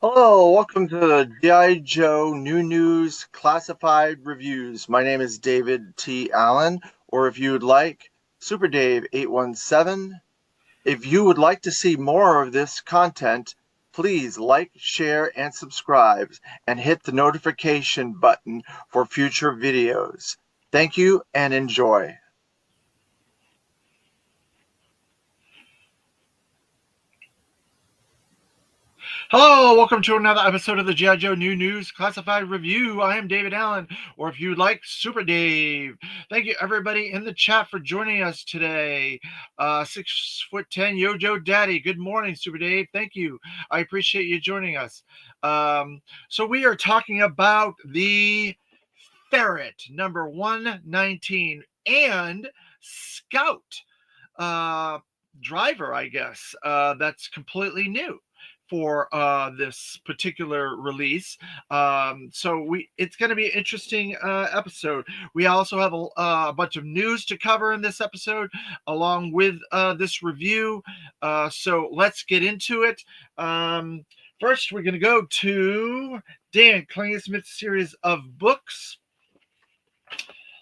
Hello, welcome to the G.I. Joe New News Classified Reviews. My name is David T. Allen, or if you would like, Super Dave 817. If you would like to see more of this content, please like, share, and subscribe, and hit the notification button for future videos. Thank you and enjoy. Hello, welcome to another episode of the G.I. Joe New News Classified Review. I am David Allen, or if you'd like, Super Dave. Thank you, everybody in the chat, for joining us today. 6'10" Yojo Daddy. Good morning, Super Dave. Thank you. I appreciate you joining us. So we are talking about the Ferrit, number 119, and Scout driver, I guess. That's completely new for this particular release. It's going to be an interesting episode. We also have a bunch of news to cover in this episode, along with this review. So let's get into it. First, we're going to go to Dan Klingsmith's series of books.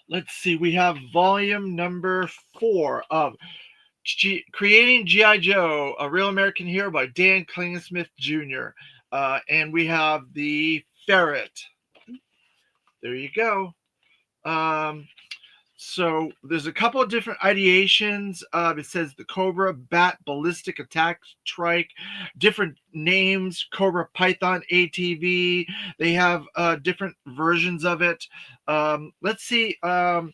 Let's see, we have volume number 4 of Creating G.I. Joe, A Real American Hero by Dan Klingsmith Jr. And we have the Ferrit. There you go. So there's a couple of different ideations. It says the Cobra, Bat, Ballistic Attack Trike, different names, Cobra, Python, ATV. They have different versions of it. Let's see how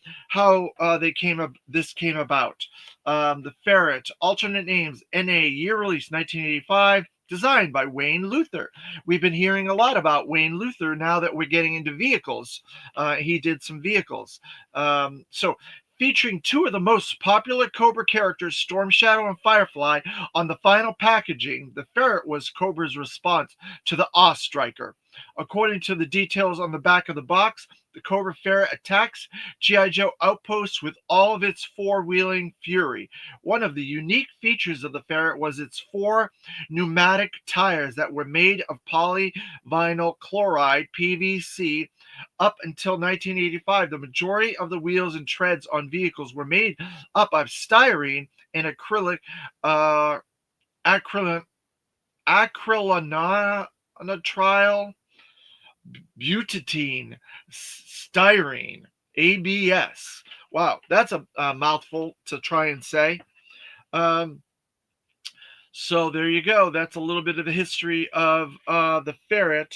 this came about. The Ferrit, alternate names, NA, year release 1985. Designed by Wayne Luther. We've been hearing a lot about Wayne Luther now that we're getting into vehicles. He did some vehicles. So featuring two of the most popular Cobra characters, Storm Shadow and Firefly, on the final packaging, the Ferrit was Cobra's response to the Awe Striker. According to the details on the back of the box, the Cobra Ferrit attacks G.I. Joe outposts with all of its four-wheeling fury. One of the unique features of the Ferrit was its 4 pneumatic tires that were made of polyvinyl chloride, PVC. Up until 1985, the majority of the wheels and treads on vehicles were made up of styrene and acrylonitrile butadiene styrene, ABS. Wow, that's a mouthful to try and say. So there you go. That's a little bit of the history of the Ferrit.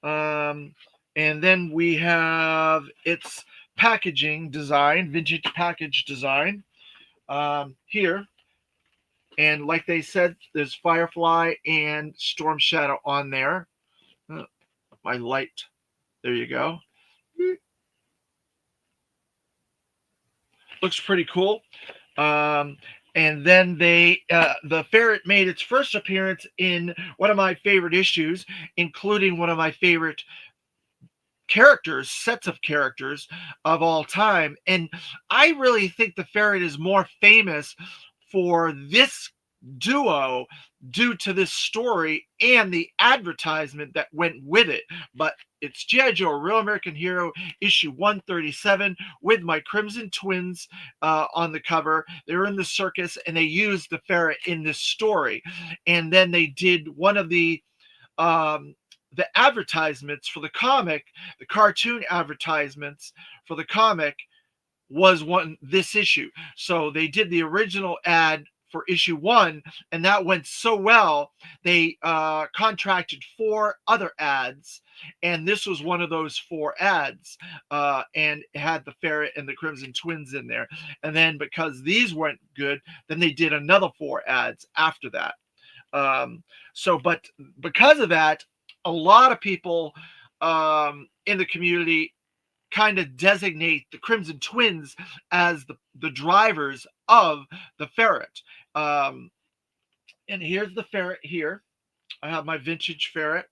And then we have its packaging design, vintage package design here. And like they said, there's Firefly and Storm Shadow on there. My light. There you go. Looks pretty cool. And then the Ferrit made its first appearance in one of my favorite issues, including one of my favorite sets of characters of all time. And I really think the Ferrit is more famous for this duo due to this story and the advertisement that went with it. But it's G.I. Joe, A Real American Hero, issue 137, with my Crimson Twins on the cover. They're in the circus, and they used the Ferrit in this story. And then they did one of the advertisements for the comic, the cartoon advertisements for the comic, was this issue. So they did the original ad for issue 1, and that went so well, they contracted 4 other ads, and this was one of those 4 ads, and it had the Ferrit and the Crimson Twins in there. And then because these weren't good, then they did another 4 ads after that. But because of that, a lot of people in the community kind of designate the Crimson Twins as the drivers of the Ferrit. And here's the Ferrit here. I have my vintage Ferrit.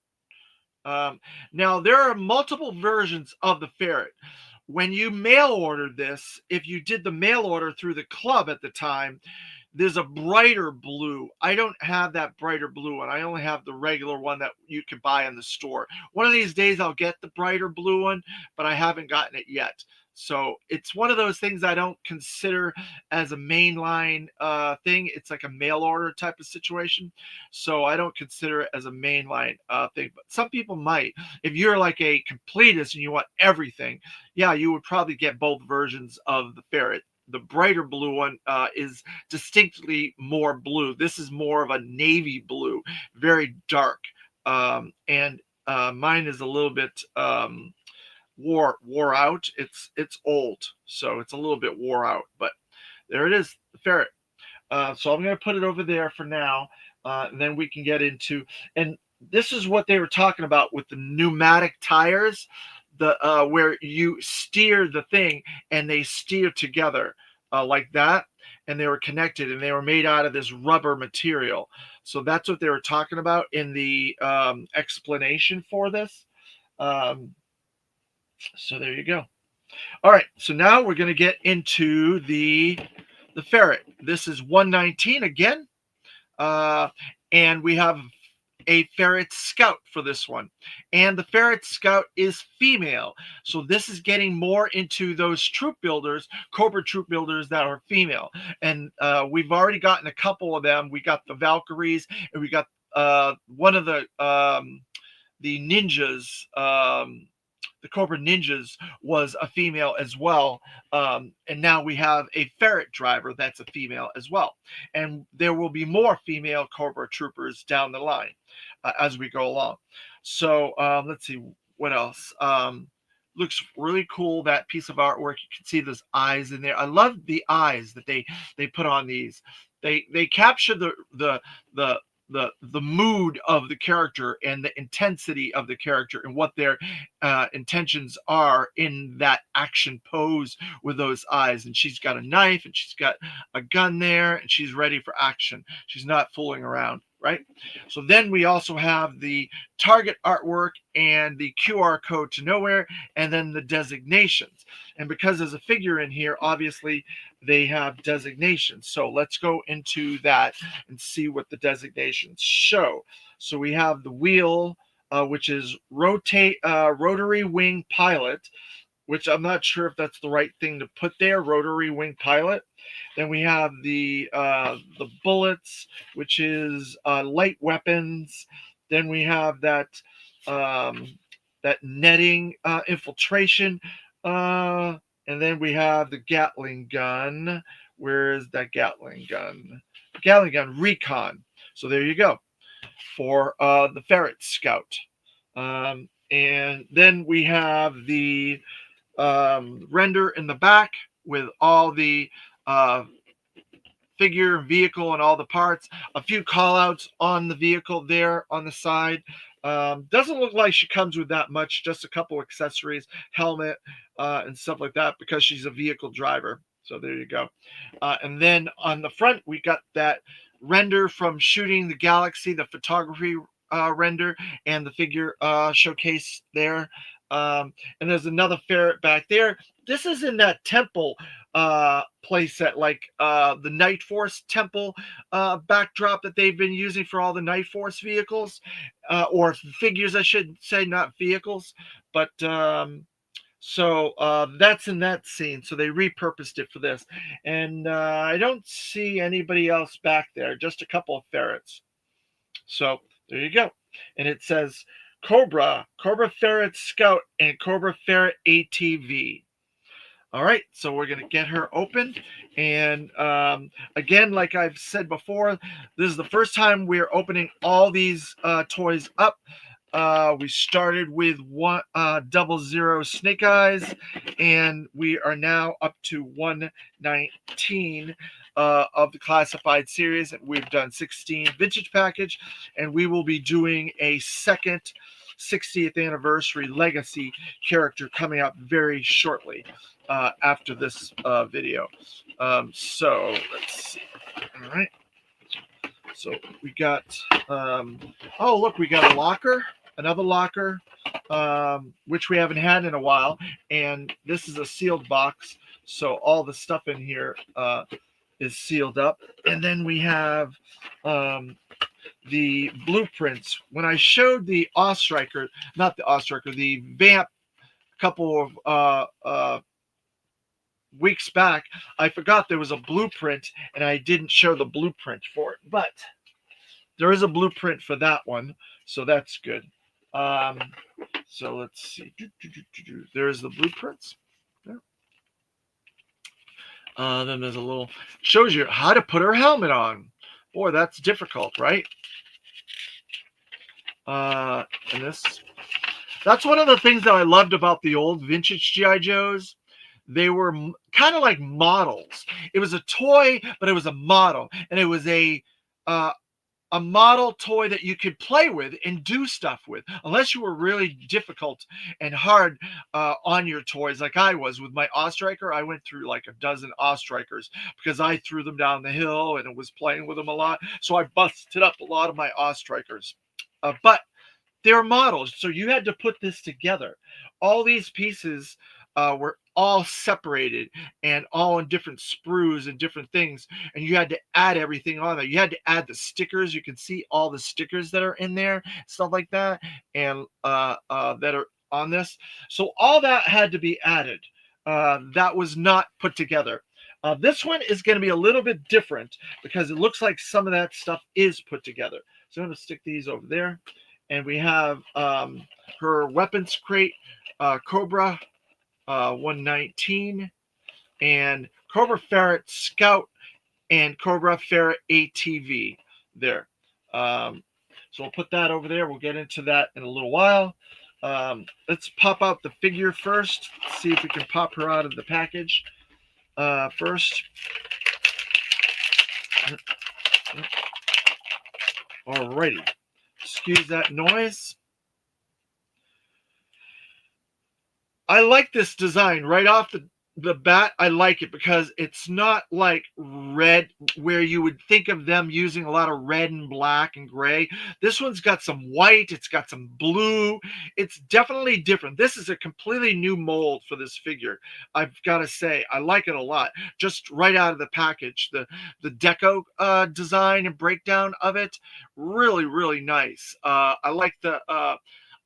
Now, there are multiple versions of the Ferrit. When you mail ordered this, if you did the mail order through the club at the time, There's a brighter blue. I don't have that brighter blue one. I only have the regular one that you can buy in the store. One of these days I'll get the brighter blue one, but I haven't gotten it yet. So it's one of those things I don't consider as a mainline thing. It's like a mail order type of situation. So I don't consider it as a mainline thing. But some people might. If you're like a completist and you want everything, yeah, you would probably get both versions of the Ferrit. The brighter blue one is distinctly more blue. This is more of a navy blue, very dark. And mine is a little bit wore out. It's old, so it's a little bit wore out. But there it is, the Ferrit. So I'm going to put it over there for now, and then we can get into. And this is what they were talking about with the pneumatic tires, the where you steer the thing and they steer together like that, and they were connected and they were made out of this rubber material. So that's what they were talking about in the explanation for this. So there you go. All right, so now we're going to get into the Ferrit. This is 119 again, and we have a Ferrit Scout for this one, and the Ferrit Scout is female. So this is getting more into those troop builders, Cobra troop builders that are female, and we've already gotten a couple of them. We got the Valkyries, and we got one of the ninjas. The Cobra Ninjas was a female as well. And now we have a Ferrit driver that's a female as well. And there will be more female Cobra troopers down the line as we go along. So let's see what else. Looks really cool, that piece of artwork. You can see those eyes in there. I love the eyes that they put on these. They capture the mood of the character and the intensity of the character and what their intentions are in that action pose with those eyes. And she's got a knife and she's got a gun there and she's ready for action. She's not fooling around, right? So then we also have the target artwork and the QR code to nowhere, and then the designations. And because there's a figure in here, obviously they have designations. So let's go into that and see what the designations show. So we have the wheel, which is rotary wing pilot, which I'm not sure if that's the right thing to put there, rotary wing pilot. Then we have the bullets, which is light weapons. Then we have that netting infiltration. And then we have the Gatling gun. Where is that Gatling gun? Gatling gun recon. So there you go for the Ferrit Scout. And then we have the render in the back with all the figure, vehicle, and all the parts. A few call outs on the vehicle there on the side. Doesn't look like she comes with that much, just a couple accessories, helmet, and stuff like that, because she's a vehicle driver. So there you go. And then on the front, we got that render from Shooting the Galaxy, the photography render, and the figure showcase there. And there's another Ferrit back there. This is in that temple playset, like the Night Force temple backdrop that they've been using for all the Night Force vehicles, or figures, I should say, not vehicles. But so that's in that scene. So they repurposed it for this. And I don't see anybody else back there, just a couple of Ferrits. So there you go. And it says Cobra Ferrit Scout, and Cobra Ferrit ATV. All right, so we're going to get her open. And again, like I've said before, this is the first time we're opening all these toys up. We started with 100 Snake Eyes, and we are now up to 119 of the classified series. We've done 16 vintage package, and we will be doing a second 60th anniversary legacy character coming up very shortly after this video. So let's see. All right. So we got, oh, look, we got a locker, another locker, which we haven't had in a while. And this is a sealed box. So all the stuff in here is sealed up. And then we have the blueprints. When I showed the Ostriker, not the Ostriker, the Vamp a couple of weeks back, I forgot there was a blueprint and I didn't show the blueprint for it. But there is a blueprint for that one, so that's good. So let's see. There's the blueprints. There. Then there's a little, shows you how to put her helmet on. Boy, that's difficult, right? And that's one of the things that I loved about the old vintage G.I. Joes. They were kind of like models. It was a toy, but it was a model, and it was a model toy that you could play with and do stuff with, unless you were really difficult and hard on your toys, like I was with my Ostriker. I went through like a dozen Ostrikers because I threw them down the hill and was playing with them a lot. So I busted up a lot of my Ostrikers. But they're models, so you had to put this together. All these pieces were all separated and all in different sprues and different things, and you had to add everything on there. You had to add the stickers. You can see all the stickers that are in there, stuff like that, and that are on this. So all that had to be added. That was not put together. This one is going to be a little bit different because it looks like some of that stuff is put together. So I'm going to stick these over there. And we have her weapons crate, Cobra 119, and Cobra Ferrit Scout, and Cobra Ferrit ATV there. So we'll put that over there. We'll get into that in a little while. Let's pop out the figure first. See if we can pop her out of the package first. Alrighty. Excuse that noise. I like this design right off the bat. I like it because it's not like red, where you would think of them using a lot of red and black and gray. This one's got some white. It's got some blue. It's definitely different. This is a completely new mold for this figure. I've got to say, I like it a lot. Just right out of the package, the deco design and breakdown of it, really, really nice. I like the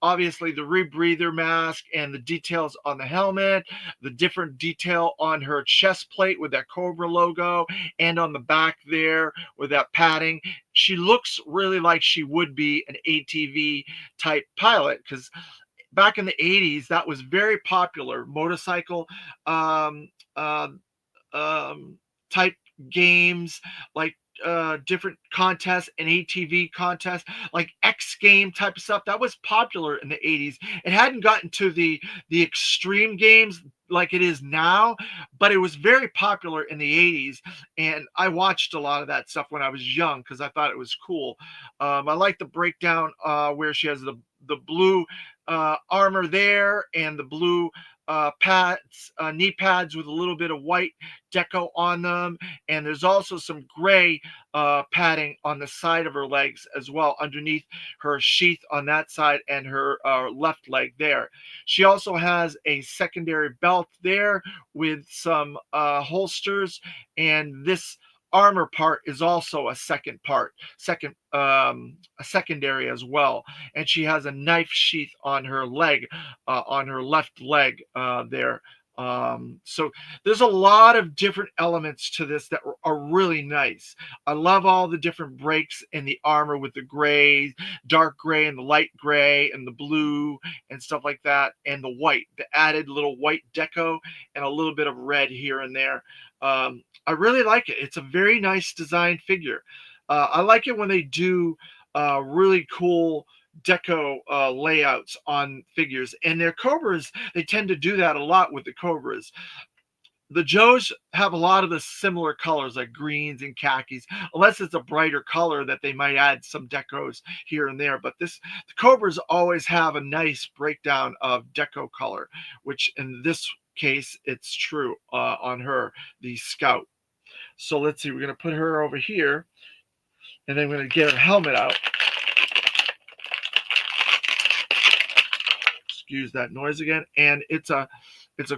obviously the rebreather mask and the details on the helmet, the different detail on her chest plate with that Cobra logo, and on the back there with that padding. She looks really like she would be an ATV type pilot, because back in the 80s, that was very popular. Motorcycle type games, like different contests and ATV contests, like X game type of stuff. That was popular in the 80s. It hadn't gotten to the extreme games like it is now, but it was very popular in the 80s, and I watched a lot of that stuff when I was young because I thought it was cool. I like the breakdown where she has the blue armor there, and the blue pads, knee pads with a little bit of white deco on them, and there's also some gray padding on the side of her legs as well, underneath her sheath on that side and her left leg there. She also has a secondary belt there with some holsters, and this armor part is also a secondary as well, and she has a knife sheath on her leg, on her left leg there. So there's a lot of different elements to this that are really nice. I love all the different breaks in the armor with the gray, dark gray, and the light gray, and the blue and stuff like that, and the white, the added little white deco, and a little bit of red here and there. I really like it. It's a very nice design figure. I like it when they do really cool deco layouts on figures, and their Cobras, they tend to do that a lot with the Cobras. The Joes have a lot of the similar colors, like greens and khakis, unless it's a brighter color that they might add some decos here and there. But the Cobras always have a nice breakdown of deco color, which in this case, it's true on her, the Scout. So let's see, we're going to put her over here, and then we're going to get her helmet out. Excuse that noise again. And it's a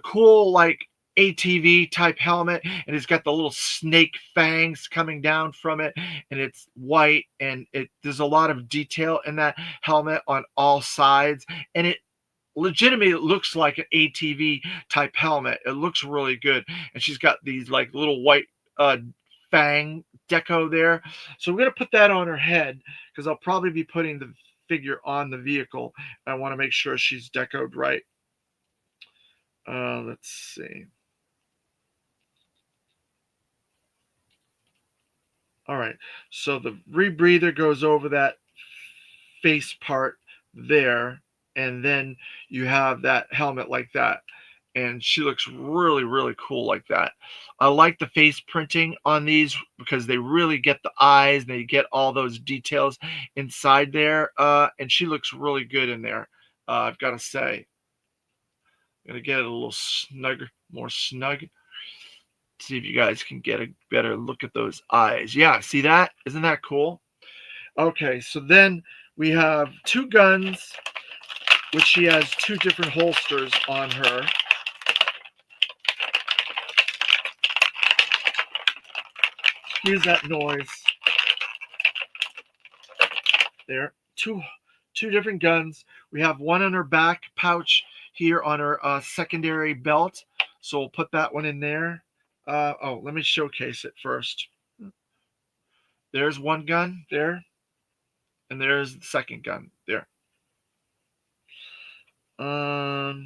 cool, like, ATV type helmet, and it's got the little snake fangs coming down from it, and it's white, and there's a lot of detail in that helmet on all sides, and it legitimately looks like an ATV type helmet. It looks really good, and she's got these like little white fang deco there. So we're gonna put that on her head because I'll probably be putting the figure on the vehicle. I want to make sure she's decoed right. Let's see. All right, so the rebreather goes over that face part there, and then you have that helmet like that, and she looks really, really cool like that. I like the face printing on these because they really get the eyes, and they get all those details inside there, and she looks really good in there. I've got to say, I'm gonna get it a little snugger, more snug. See if you guys can get a better look at those eyes. Yeah, see that? Isn't that cool? Okay, so then we have two guns, which she has two different holsters on her. Here's that noise. There, two different guns. We have one on her back pouch here on her secondary belt. So we'll put that one in there. Let me showcase it first. There's one gun there, and there's the second gun there. We'll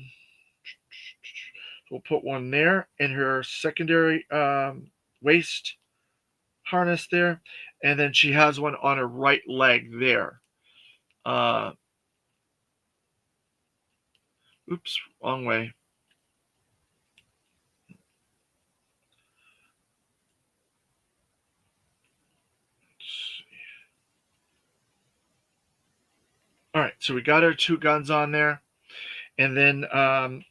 put one there in her secondary waist harness there, and then she has one on her right leg there. Oops, wrong way. All right, so we got her two guns on there, and then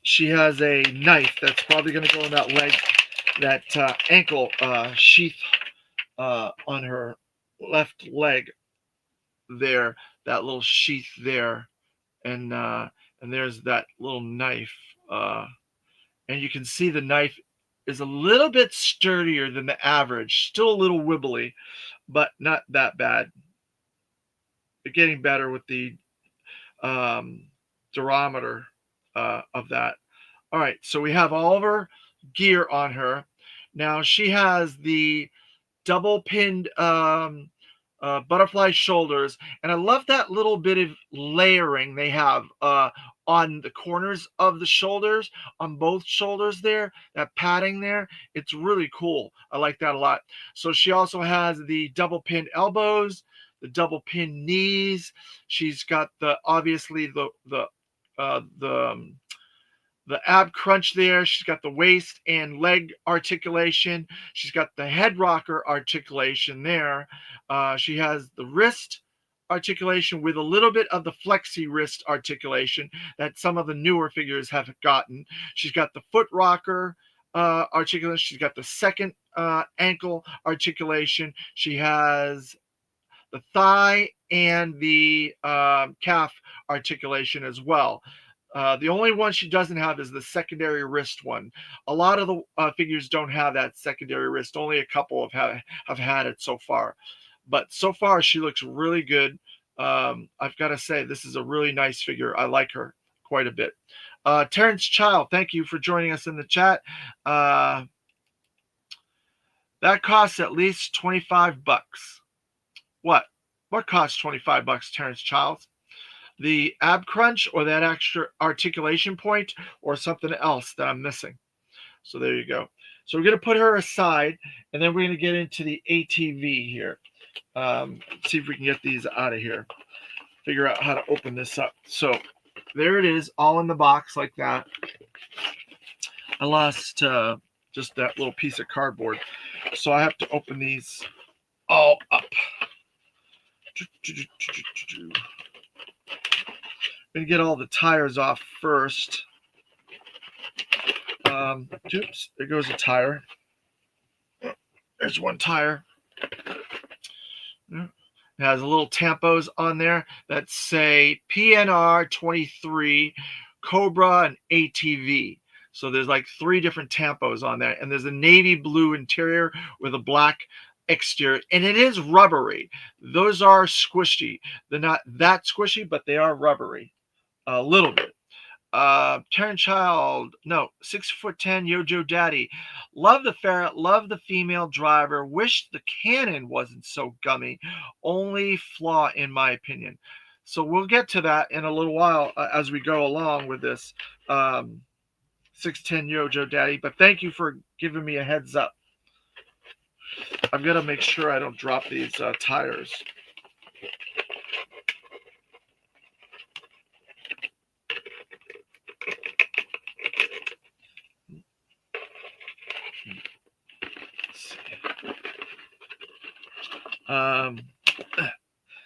she has a knife that's probably going to go in that leg, that ankle sheath on her left leg there, that little sheath there, and there's that little knife, and you can see the knife is a little bit sturdier than the average, still a little wibbly, but not that bad. But getting better with the durometer of that. All right, so we have all of her gear on her. Now she has the double pinned butterfly shoulders, and I love that little bit of layering they have on the corners of the shoulders, on both shoulders there, that padding there. It's really cool. I like that a lot. So she also has the double pinned elbows, the double pin knees. She's got obviously the ab crunch there. She's got the waist and leg articulation. She's got the head rocker articulation there. She has the wrist articulation with a little bit of the flexi wrist articulation that some of the newer figures have gotten. She's got the foot rocker articulation. She's got the second ankle articulation. She has the thigh and the calf articulation as well. The only one she doesn't have is the secondary wrist one. A lot of the figures don't have that secondary wrist. Only a couple have had it so far. But so far, she looks really good. I've got to say, this is a really nice figure. I like her quite a bit. Terrence Child, thank you for joining us in the chat. That costs at least $25. What costs $25, Terrence Childs? The ab crunch, or that extra articulation point, or something else that I'm missing? So there you go. So we're going to put her aside, and then we're going to get into the ATV here. See if we can get these out of here. Figure out how to open this up. So there it is, all in the box like that. I lost just that little piece of cardboard, so I have to open these all up. I'm going to get all the tires off first. Oops, there goes a tire. There's one tire. It has a little tampos on there that say PNR 23, Cobra, and ATV. So there's like 3 different tampos on there, and there's a navy blue interior with a black exterior, and it is rubbery. Those are squishy. They're not that squishy, but they are rubbery a little bit. Karen Child, no, 6'10", Yojo Daddy. Love the Ferrit, love the female driver. Wish the cannon wasn't so gummy. Only flaw, in my opinion. So we'll get to that in a little while as we go along with this 6'10", Yojo Daddy. But thank you for giving me a heads up. I've got to make sure I don't drop these tires.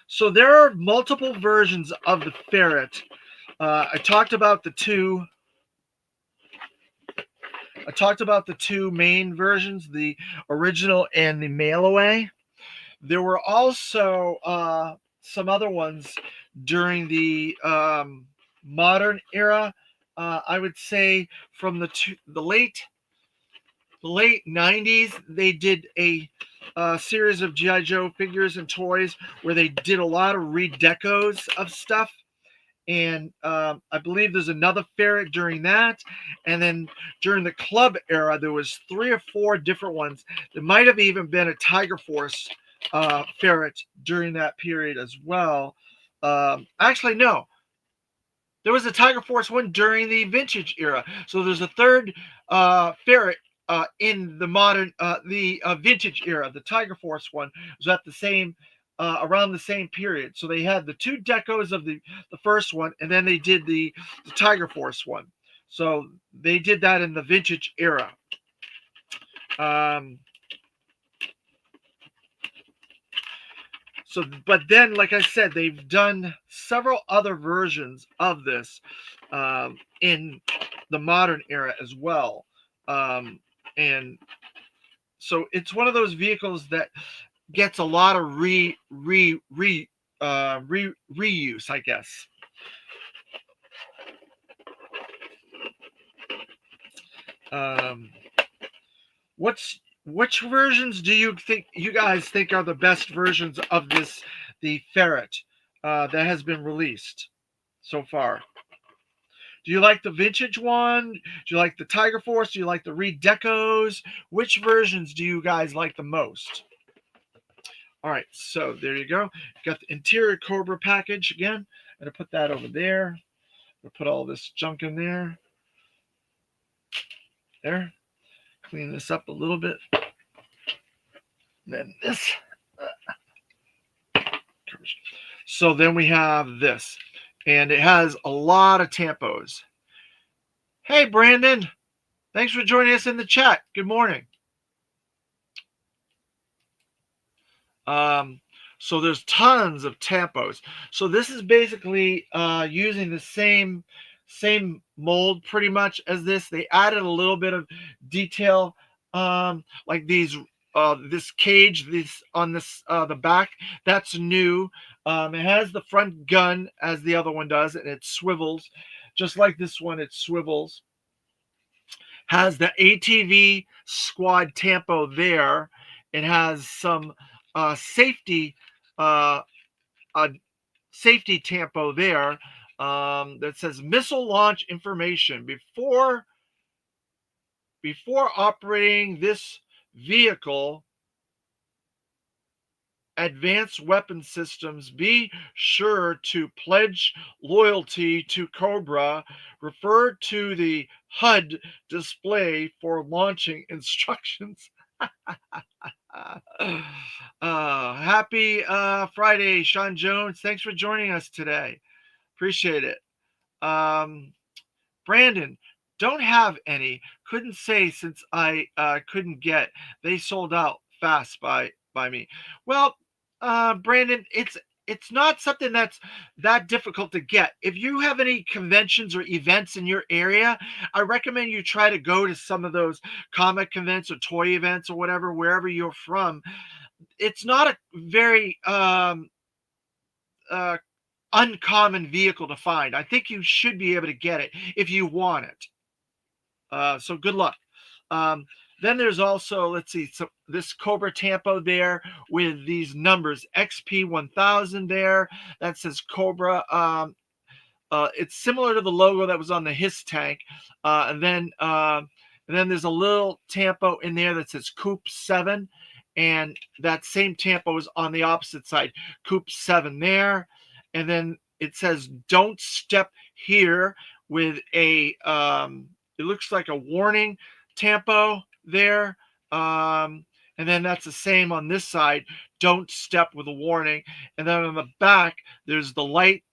So there are multiple versions of the Ferrit. I talked about the two main versions, the original and the mail away. There were also some other ones during the modern era. I would say from the late 90s, they did a series of G.I. Joe figures and toys where they did a lot of redecos of stuff. And I believe there's another Ferrit during that. And then during the club era, there was 3 or 4 different ones. There might have even been a Tiger Force Ferrit during that period as well. Actually, no. There was a Tiger Force one during the vintage era. So there's a third Ferrit in the modern, the vintage era. The Tiger Force one was at the same, around the same period. So they had the 2 decos of the first one, and then they did the Tiger Force one. So they did that in the vintage era. So, but then, like I said, they've done several other versions of this in the modern era as well. And so it's one of those vehicles that gets a lot of reuse, I guess. Which versions do you guys think are the best versions of the Ferrit that has been released so far? Do you like the vintage one? Do you like the Tiger Force? Do you like the redecos? Which versions do you guys like the most? All right, so there you go. Got the interior Cobra package again. I'm going to put that over there. I'm going to put all this junk in there. There. Clean this up a little bit. And then this. So then we have this. And it has a lot of tampos. Hey, Brandon. Thanks for joining us in the chat. Good morning. So there's tons of tampos. So this is basically using the same mold pretty much as this. They added a little bit of detail, like these this cage, this on this the back. That's new. It has the front gun as the other one does, and it swivels, just like this one. It swivels. Has the ATV squad tampo there. It has some safety safety tampo there that says missile launch information before operating this vehicle. Advanced weapon systems, be sure to pledge loyalty to Cobra. Refer to the HUD display for launching instructions. Happy Friday, Sean Jones. Thanks for joining us today. Appreciate it. Brandon, don't have any. Couldn't say since I couldn't get. They sold out fast by me. Well, Brandon, it's not something that's that difficult to get. If you have any conventions or events in your area, I recommend you try to go to some of those comic events or toy events or whatever, wherever you're from. It's not a very uncommon vehicle to find. I think you should be able to get it if you want it. So good luck. Um, then there's also, let's see, so this Cobra Tampo there with these numbers XP1000 there. That says Cobra. It's similar to the logo that was on the Hiss tank. And then there's a little tampo in there that says Coop 7. And that same tampo is on the opposite side, Coop 7 there. And then it says don't step here with a, it looks like a warning tampo there. And then that's the same on this side, don't step with a warning. And then on the back, there's the light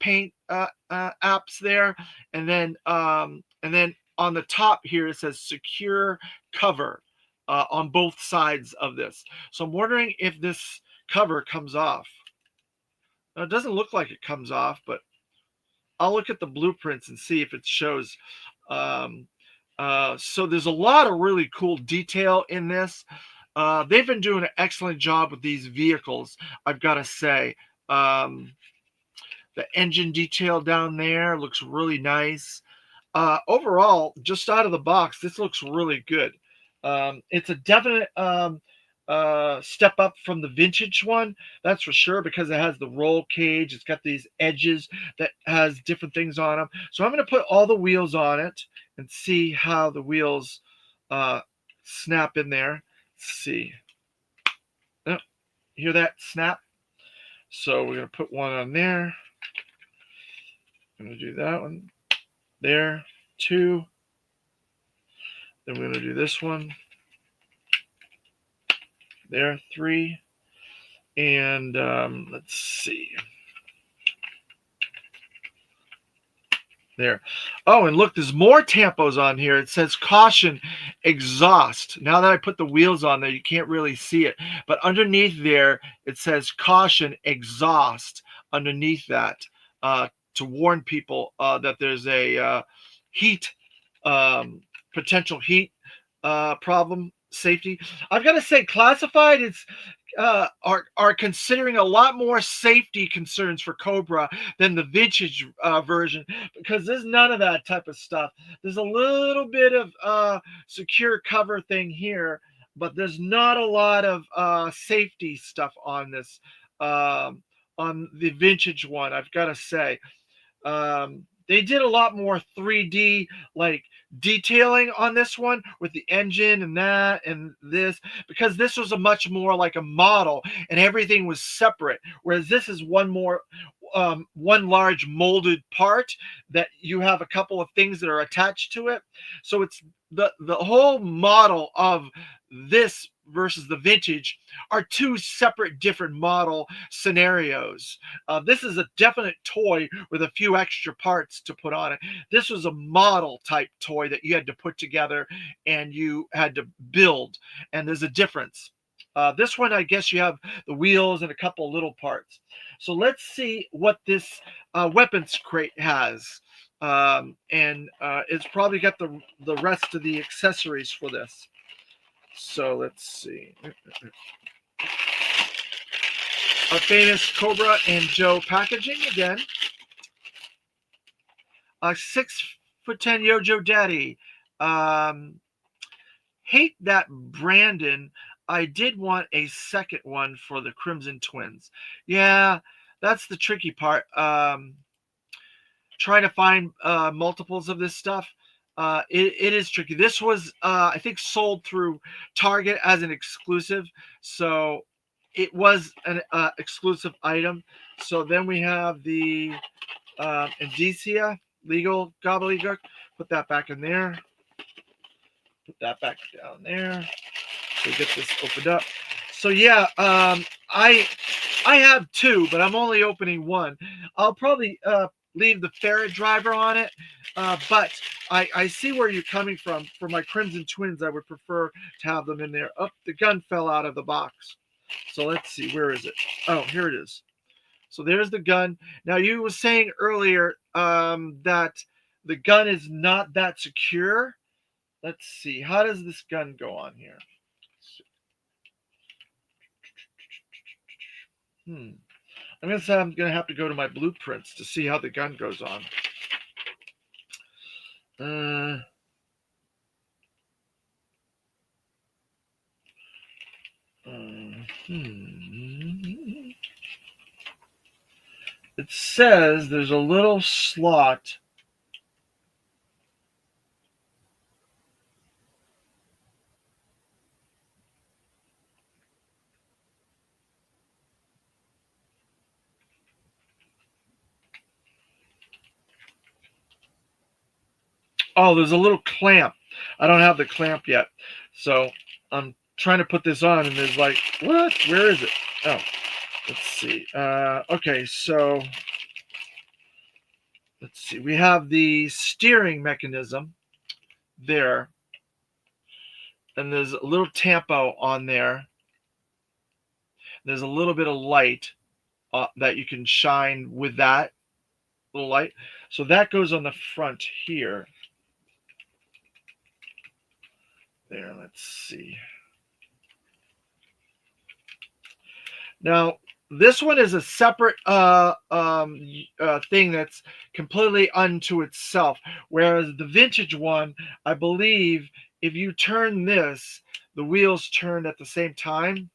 paint apps there, and then on the top here it says secure cover on both sides of this. So I'm wondering if this cover comes off. Now, it doesn't look like it comes off, but I'll look at the blueprints and see if it shows. So there's a lot of really cool detail in this. They've been doing an excellent job with these vehicles, I've got to say. The engine detail down there looks really nice. Overall, just out of the box, this looks really good. It's a definite step up from the vintage one, that's for sure, because it has the roll cage. It's got these edges that has different things on them. So I'm going to put all the wheels on it and see how the wheels snap in there. Let's see. Oh, hear that snap? So we're going to put one on there. I'm going to do that one there, 2. Then we're going to do this one there, 3. And let's see. There. Oh, and look, there's more tampos on here. It says caution exhaust. Now that I put the wheels on there, you can't really see it. But underneath there, it says caution exhaust underneath that to warn people that there's a heat, potential heat problem, safety. I've got to say, classified are considering a lot more safety concerns for Cobra than the vintage version, because there's none of that type of stuff. There's a little bit of secure cover thing here, but there's not a lot of safety stuff on this, on the vintage one, I've got to say. They did a lot more 3D like detailing on this one with the engine and that and this, because this was a much more like a model and everything was separate, whereas this is one large molded part that you have a couple of things that are attached to it. So it's the whole model of this versus the vintage are two separate different model scenarios. This is a definite toy with a few extra parts to put on it. This was a model type toy that you had to put together and you had to build, and there's a difference. This one, I guess you have the wheels and a couple little parts. So let's see what this weapons crate has. And it's probably got the rest of the accessories for this. So let's see. Our famous Cobra and Joe packaging again. 6'10" Yojo Daddy. Hate that Brandon. I did want a second one for the Crimson Twins. Yeah, that's the tricky part. Trying to find multiples of this stuff. It is tricky. This was, I think, sold through Target as an exclusive. So it was an exclusive item. So then we have the Indicia legal gobbledygook. Put that back in there. Put that back down there. So we get this opened up. So yeah, I have 2, but I'm only opening 1. I'll probably leave the Ferrit driver on it, but I see where you're coming from. For my Crimson Twins, I would prefer to have them in there. Oh, the gun fell out of the box. So let's see, where is it? Oh, here it is. So there's the gun. Now, you were saying earlier that the gun is not that secure. Let's see, how does this gun go on here? I'm going to say I'm going to have to go to my blueprints to see how the gun goes on. It says there's a little slot. Oh, there's a little clamp. I don't have the clamp yet. So I'm trying to put this on and there's like, what? Where is it? Oh, let's see. Okay, so let's see. We have the steering mechanism there. And there's a little tampo on there. There's a little bit of light that you can shine with that little light. So that goes on the front here. There, let's see. Now, this one is a separate thing that's completely unto itself. Whereas the vintage one, I believe, if you turn this, the wheels turn at the same time.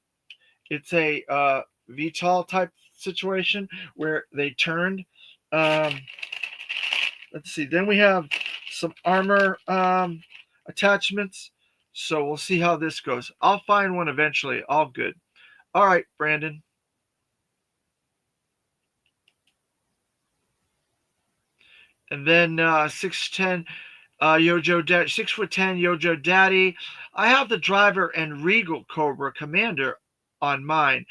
It's a VTOL type situation where they turned. Let's see. Then we have some armor attachments. So we'll see how this goes. I'll find one eventually. All good. All right, Brandon. And then 6'10", Yojo Daddy, 6'10", Yojo Daddy. I have the driver and Regal Cobra Commander on mine.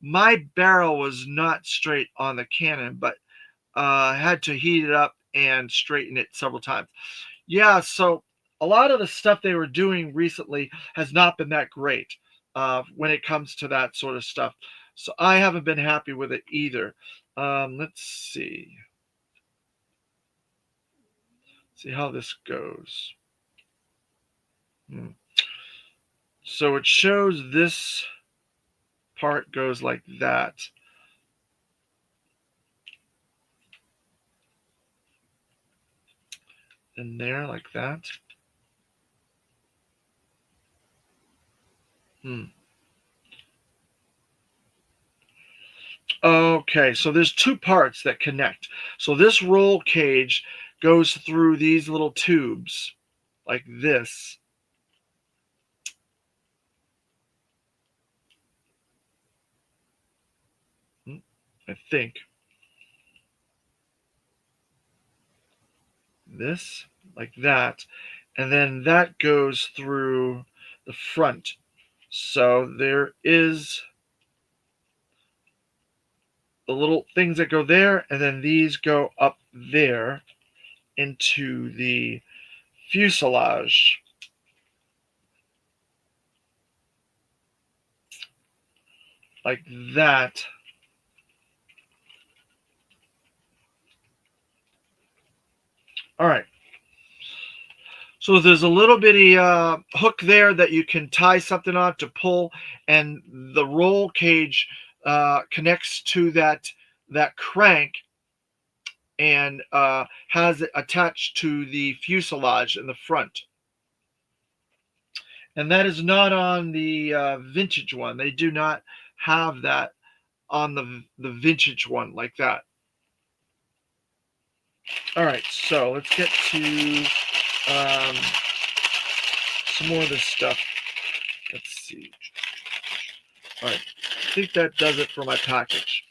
My barrel was not straight on the cannon, but I had to heat it up and straighten it several times. Yeah, so a lot of the stuff they were doing recently has not been that great when it comes to that sort of stuff. So I haven't been happy with it either. Let's see. See how this goes. So it shows this part goes like that. And there, like that. Okay, so there's two parts that connect. So this roll cage goes through these little tubes like this. I think. This, like that. And then that goes through the front. So there is the little things that go there, and then these go up there into the fuselage. Like that. All right. So there's a little bitty hook there that you can tie something on to pull, and the roll cage connects to that crank and has it attached to the fuselage in the front. And that is not on the vintage one. They do not have that on the vintage one like that. All right, so let's get to some more of this stuff. Let's see. All right, I think that does it for my package.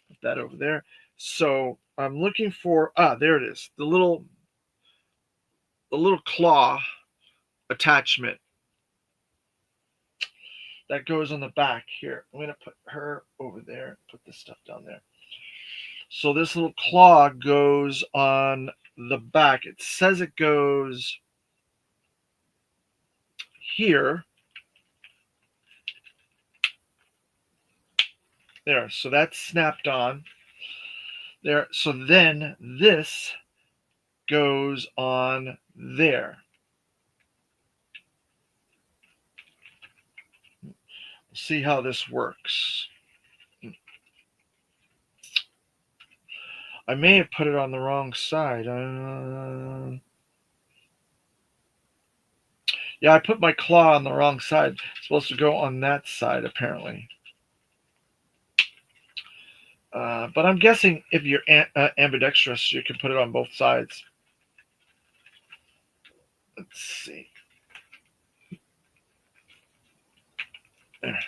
Put that over there. So I'm looking for, there it is. The little claw attachment that goes on the back here. I'm going to put her over there, put this stuff down there. So this little claw goes on the back. It says it goes here. There, so that's snapped on. There, so then this goes on there. See how this works. I may have put it on the wrong side. Yeah, I put my claw on the wrong side. It's supposed to go on that side, apparently. But I'm guessing if you're ambidextrous, you can put it on both sides. Let's see. There.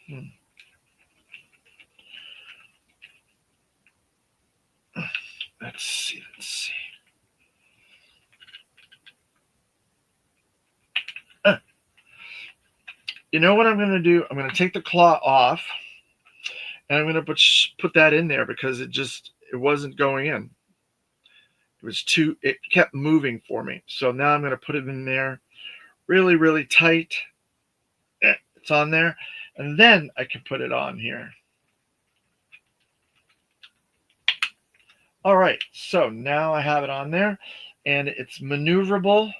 Hmm. Let's see. Let's see. You know what I'm going to do? I'm going to take the claw off, and I'm going to put that in there because it wasn't going in. It kept moving for me. So now I'm going to put it in there really, really tight. It's on there. And then I can put it on here. All right. So now I have it on there and it's maneuverable.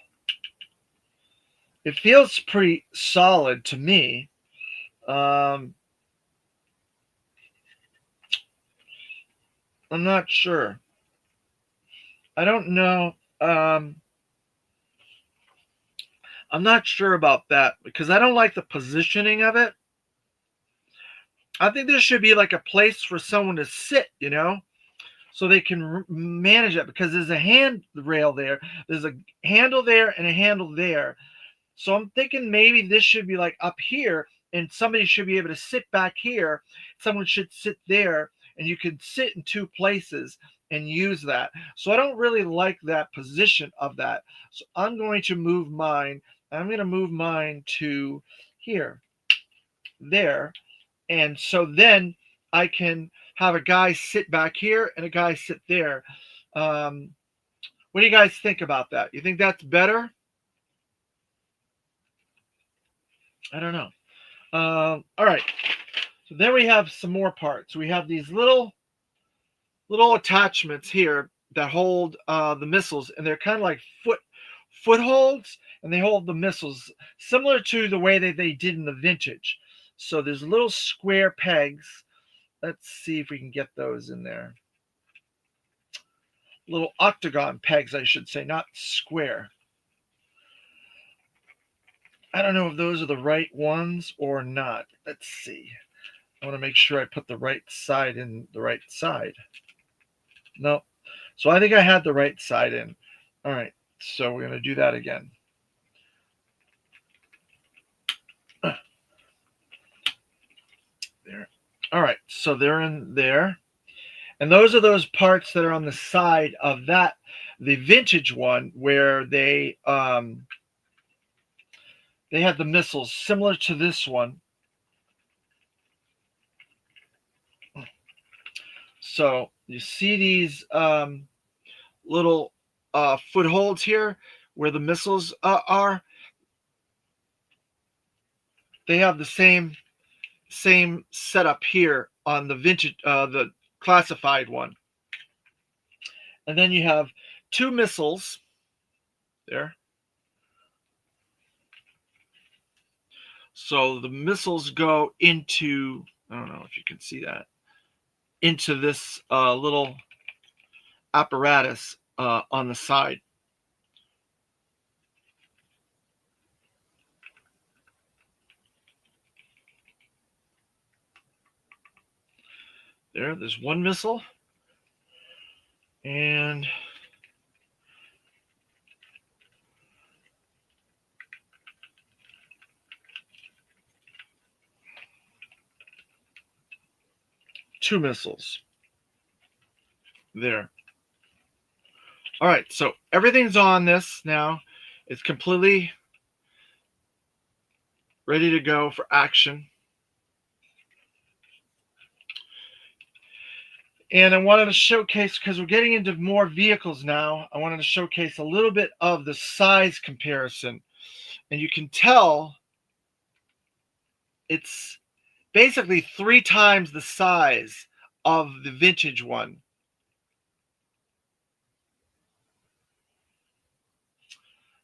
It feels pretty solid to me. I'm not sure. I don't know. I'm not sure about that because I don't like the positioning of it. I think there should be like a place for someone to sit, so they can manage it because there's a handrail there. There's a handle there and a handle there. So I'm thinking maybe this should be like up here and somebody should be able to sit back here. Someone should sit there and you can sit in two places and use that. So I don't really like that position of that. So I'm going to move mine. I'm going to move mine to here, there. And so then I can have a guy sit back here and a guy sit there. What do you guys think about that? You think that's better? I don't know. All right. So then we have some more parts. We have these little attachments here that hold the missiles, and they're kind of like footholds, and they hold the missiles similar to the way that they did in the vintage. So there's little square pegs. Let's see if we can get those in there. Little octagon pegs, I should say, not square. I don't know if those are the right ones or not. Let's see. I want to make sure I put the right side in the right side. No. So I think I had the right side in. All right. So we're going to do that again. There. All right. So they're in there. And those are those parts that are on the side of that, the vintage one, where they had the missiles similar to this one. So you see these little footholds here where the missiles are. They have the same setup here on the vintage, the classified one. And then you have two missiles there. So the missiles go into, I don't know if you can see that, into this little apparatus on the side. There's one missile. And two missiles there. All right, so everything's on this now. It's completely ready to go for action. And I wanted to showcase, because we're getting into more vehicles now, I wanted to showcase a little bit of the size comparison. And you can tell it's basically 3 times the size of the vintage one.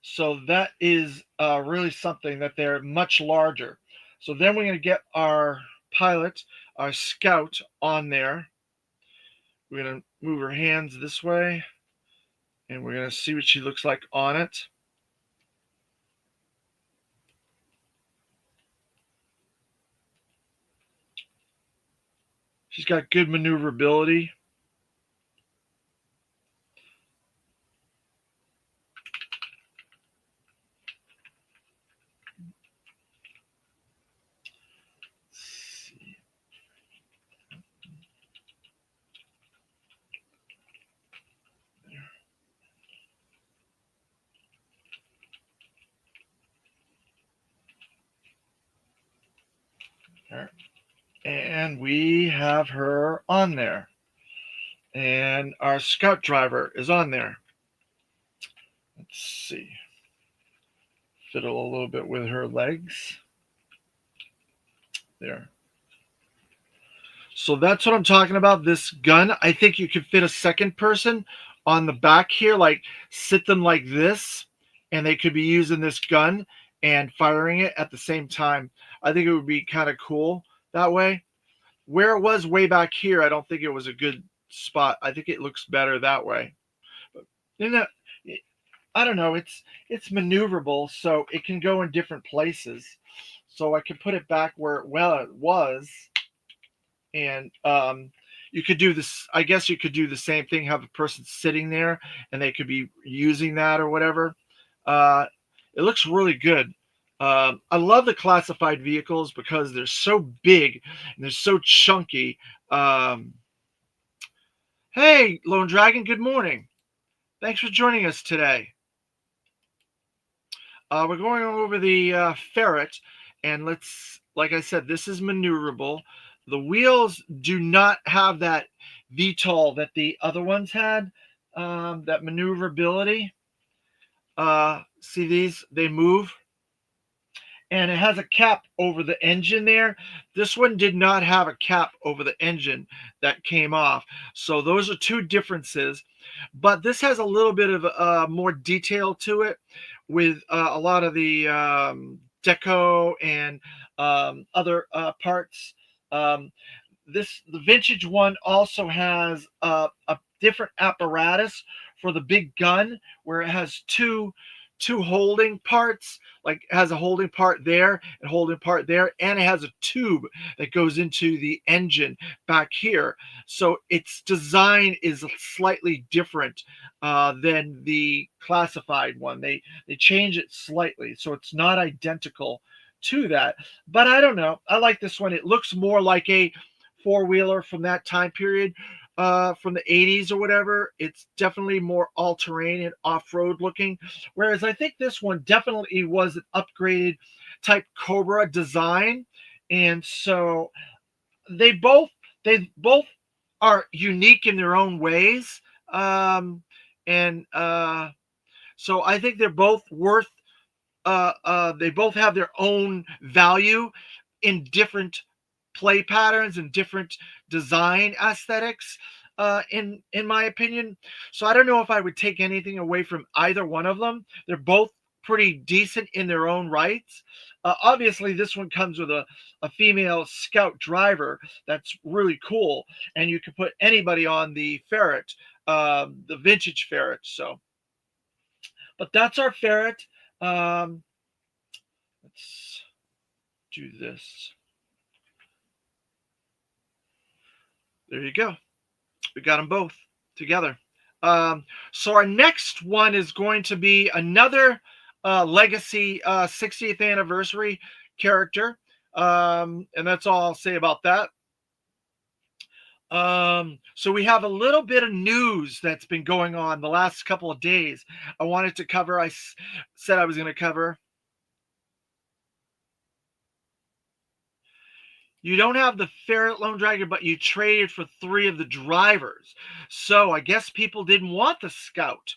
So that is really something, that they're much larger. So then we're going to get our pilot, our scout, on there. We're going to move her hands this way, and we're going to see what she looks like on it. She's got good maneuverability. And we have her on there. And our scout driver is on there. Let's see. Fiddle a little bit with her legs. There. So that's what I'm talking about. This gun, I think you could fit a second person on the back here, like sit them like this, and they could be using this gun and firing it at the same time. I think it would be kind of cool that way. Where it was way back here, I don't think it was a good spot. I think it looks better that way. But you know, I don't know. It's maneuverable, so it can go in different places. So I can put it back where it was, and you could do this. I guess you could do the same thing. Have a person sitting there, and they could be using that or whatever. Uh, it looks really good. I love the classified vehicles because they're so big and they're so chunky. Hey, Lone Dragon, good morning. Thanks for joining us today. We're going over the Ferrit, and like I said, this is maneuverable. The wheels do not have that VTOL that the other ones had, that maneuverability. See these? They move. And it has a cap over the engine there. This one did not have a cap over the engine that came off. So those are two differences. But this has a little bit of more detail to it with a lot of the deco and other parts. Um, the vintage one also has a different apparatus for the big gun where it has two holding parts, like it has a holding part there and holding part there, and it has a tube that goes into the engine back here. So its design is slightly different than the classified one. They change it slightly, so it's not identical to that. But I don't know. I like this one. It looks more like a four-wheeler from that time period, from the 80s or whatever. It's definitely more all-terrain and off-road looking, whereas I think this one definitely was an upgraded type Cobra design. And so they both are unique in their own ways. And so I think they're both worth they both have their own value in different play patterns and different design aesthetics, in my opinion. So I don't know if I would take anything away from either one of them. They're both pretty decent in their own rights. Obviously, this one comes with a female scout driver that's really cool, and you can put anybody on the Ferrit, the vintage Ferrit. So, but that's our Ferrit. Let's do this. There you go. We got them both together. So our next one is going to be another Legacy 60th anniversary character. And that's all I'll say about that. So we have a little bit of news that's been going on the last couple of days. I wanted to cover. I said I was going to cover. You don't have the Ferrit Lone Dragon, but you traded for 3 of the drivers. So I guess people didn't want the scout.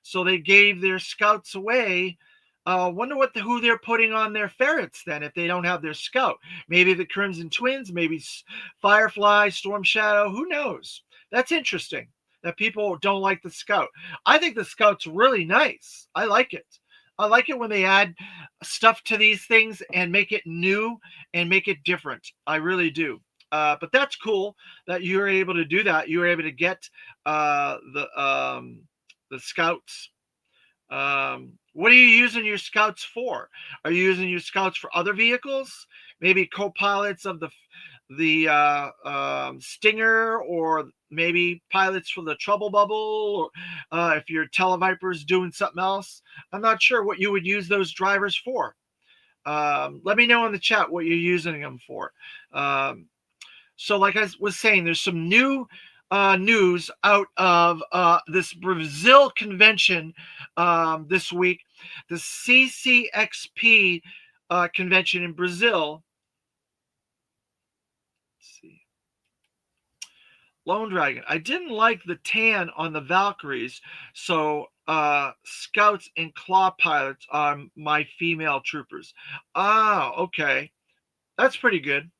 So they gave their scouts away. Wonder who they're putting on their Ferrits then if they don't have their scout. Maybe the Crimson Twins, maybe Firefly, Storm Shadow, who knows? That's interesting that people don't like the scout. I think the scout's really nice. I like it. I like it when they add stuff to these things and make it new and make it different. I really do. But that's cool that you were able to do that. You were able to get the scouts. What are you using your scouts for? Are you using your scouts for other vehicles? Maybe co-pilots of Stinger, or maybe pilots for the Trouble Bubble, or if your Televiper's doing something else. I'm not sure what you would use those drivers for. Let me know in the chat what you're using them for. So like I was saying, there's some new news out of this Brazil convention this week, the CCXP convention in Brazil. Let's see. Lone Dragon. I didn't like the tan on the Valkyries, so Scouts and Claw Pilots are my female troopers. Ah, okay. That's pretty good.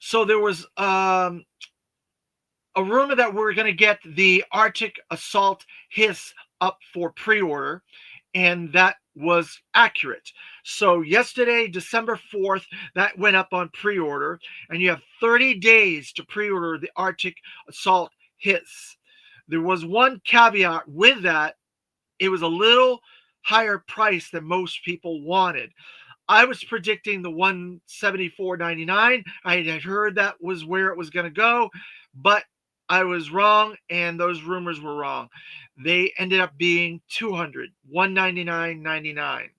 So there was a rumor that we're going to get the Arctic Assault Hiss up for pre-order, and that was accurate. So yesterday, December 4th, that went up on pre-order, and you have 30 days to pre-order the Arctic Assault Hiss. There was one caveat with that. It was a little higher price than most people wanted. I was predicting the $174.99. I had heard that was where it was going to go, but I was wrong, and those rumors were wrong. They ended up being $200, $199.99.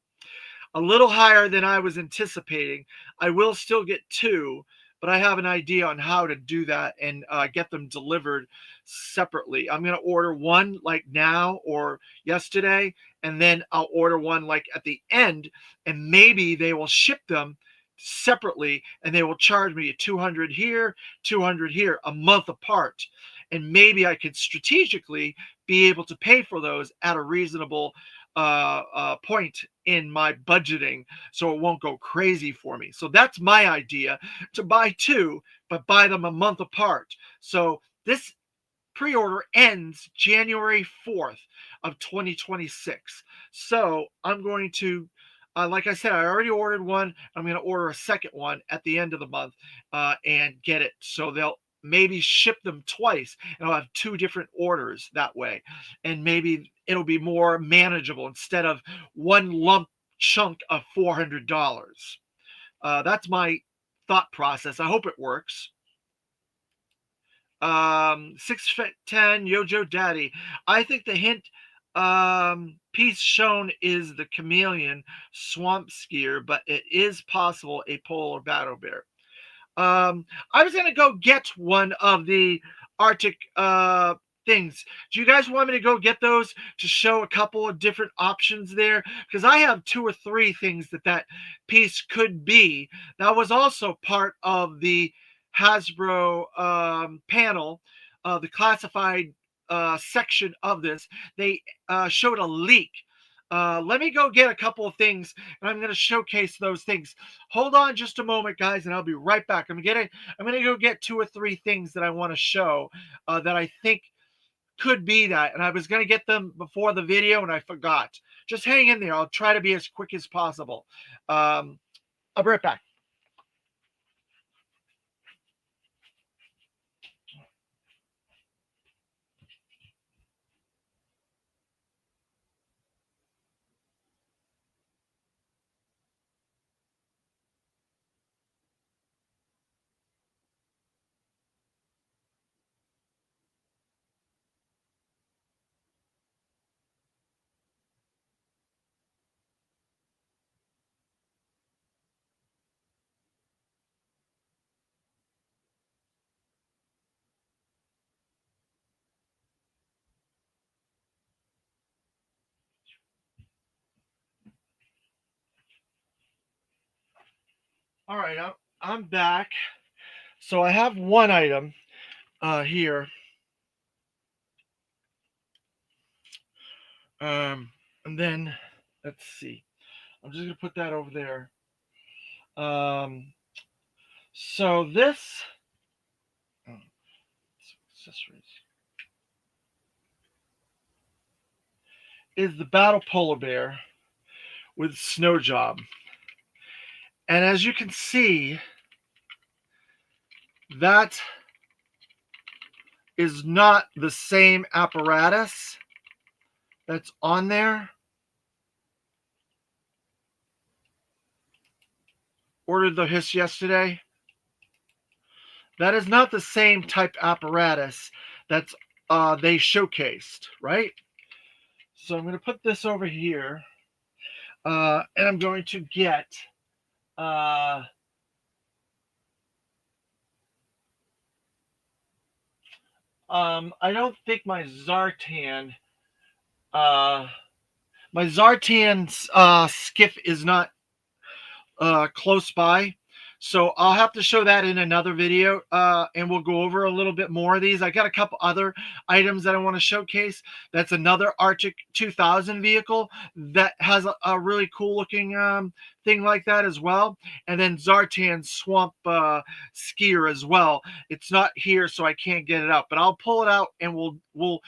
A little higher than I was anticipating. I will still get two, but I have an idea on how to do that and get them delivered separately. I'm going to order one like now or yesterday, and then I'll order one like at the end, and maybe they will ship them separately, and they will charge me 200 here, 200 here, a month apart. And maybe I could strategically be able to pay for those at a reasonable point in my budgeting, so it won't go crazy for me. So that's my idea, to buy two, but buy them a month apart. So this pre-order ends January 4th of 2026. So I'm going to, like I said, I already ordered one. I'm going to order a second one at the end of the month and get it. So they'll maybe ship them twice, and I'll have two different orders that way. And maybe it'll be more manageable instead of one lump chunk of $400. That's my thought process. I hope it works. 6'10" Yojo Daddy. I think the hint piece shown is the chameleon swamp skier, but it is possible a polar battle bear. I was gonna go get one of the Arctic things. Do you guys want me to go get those to show a couple of different options there? Because I have 2 or 3 things that piece could be. That was also part of the Hasbro panel, the classified section of this. They showed a leak. Let me go get a couple of things, and I'm going to showcase those things. Hold on just a moment, guys, and I'll be right back. I'm going to go get 2 or 3 things that I want to show that I think could be that. And I was going to get them before the video, and I forgot. Just hang in there. I'll try to be as quick as possible. I'll be right back. All right, I'm back. So I have one item here. And then let's see. I'm just gonna put that over there. So this accessories is the Battle Polar Bear with Snow Job. And as you can see, that is not the same apparatus that's on there. ordered the Hiss yesterday. That is not the same type apparatus that's they showcased, right? So I'm going to put this over here, and I'm going to get. Uh, I don't think uh, my Zartan skiff is not close by. So I'll have to show that in another video, and we'll go over a little bit more of these. I got a couple other items that I want to showcase. That's another Arctic 2000 vehicle that has a really cool looking thing like that as well. And then Zartan Swamp Skier as well. It's not here, so I can't get it out, but I'll pull it out and we'll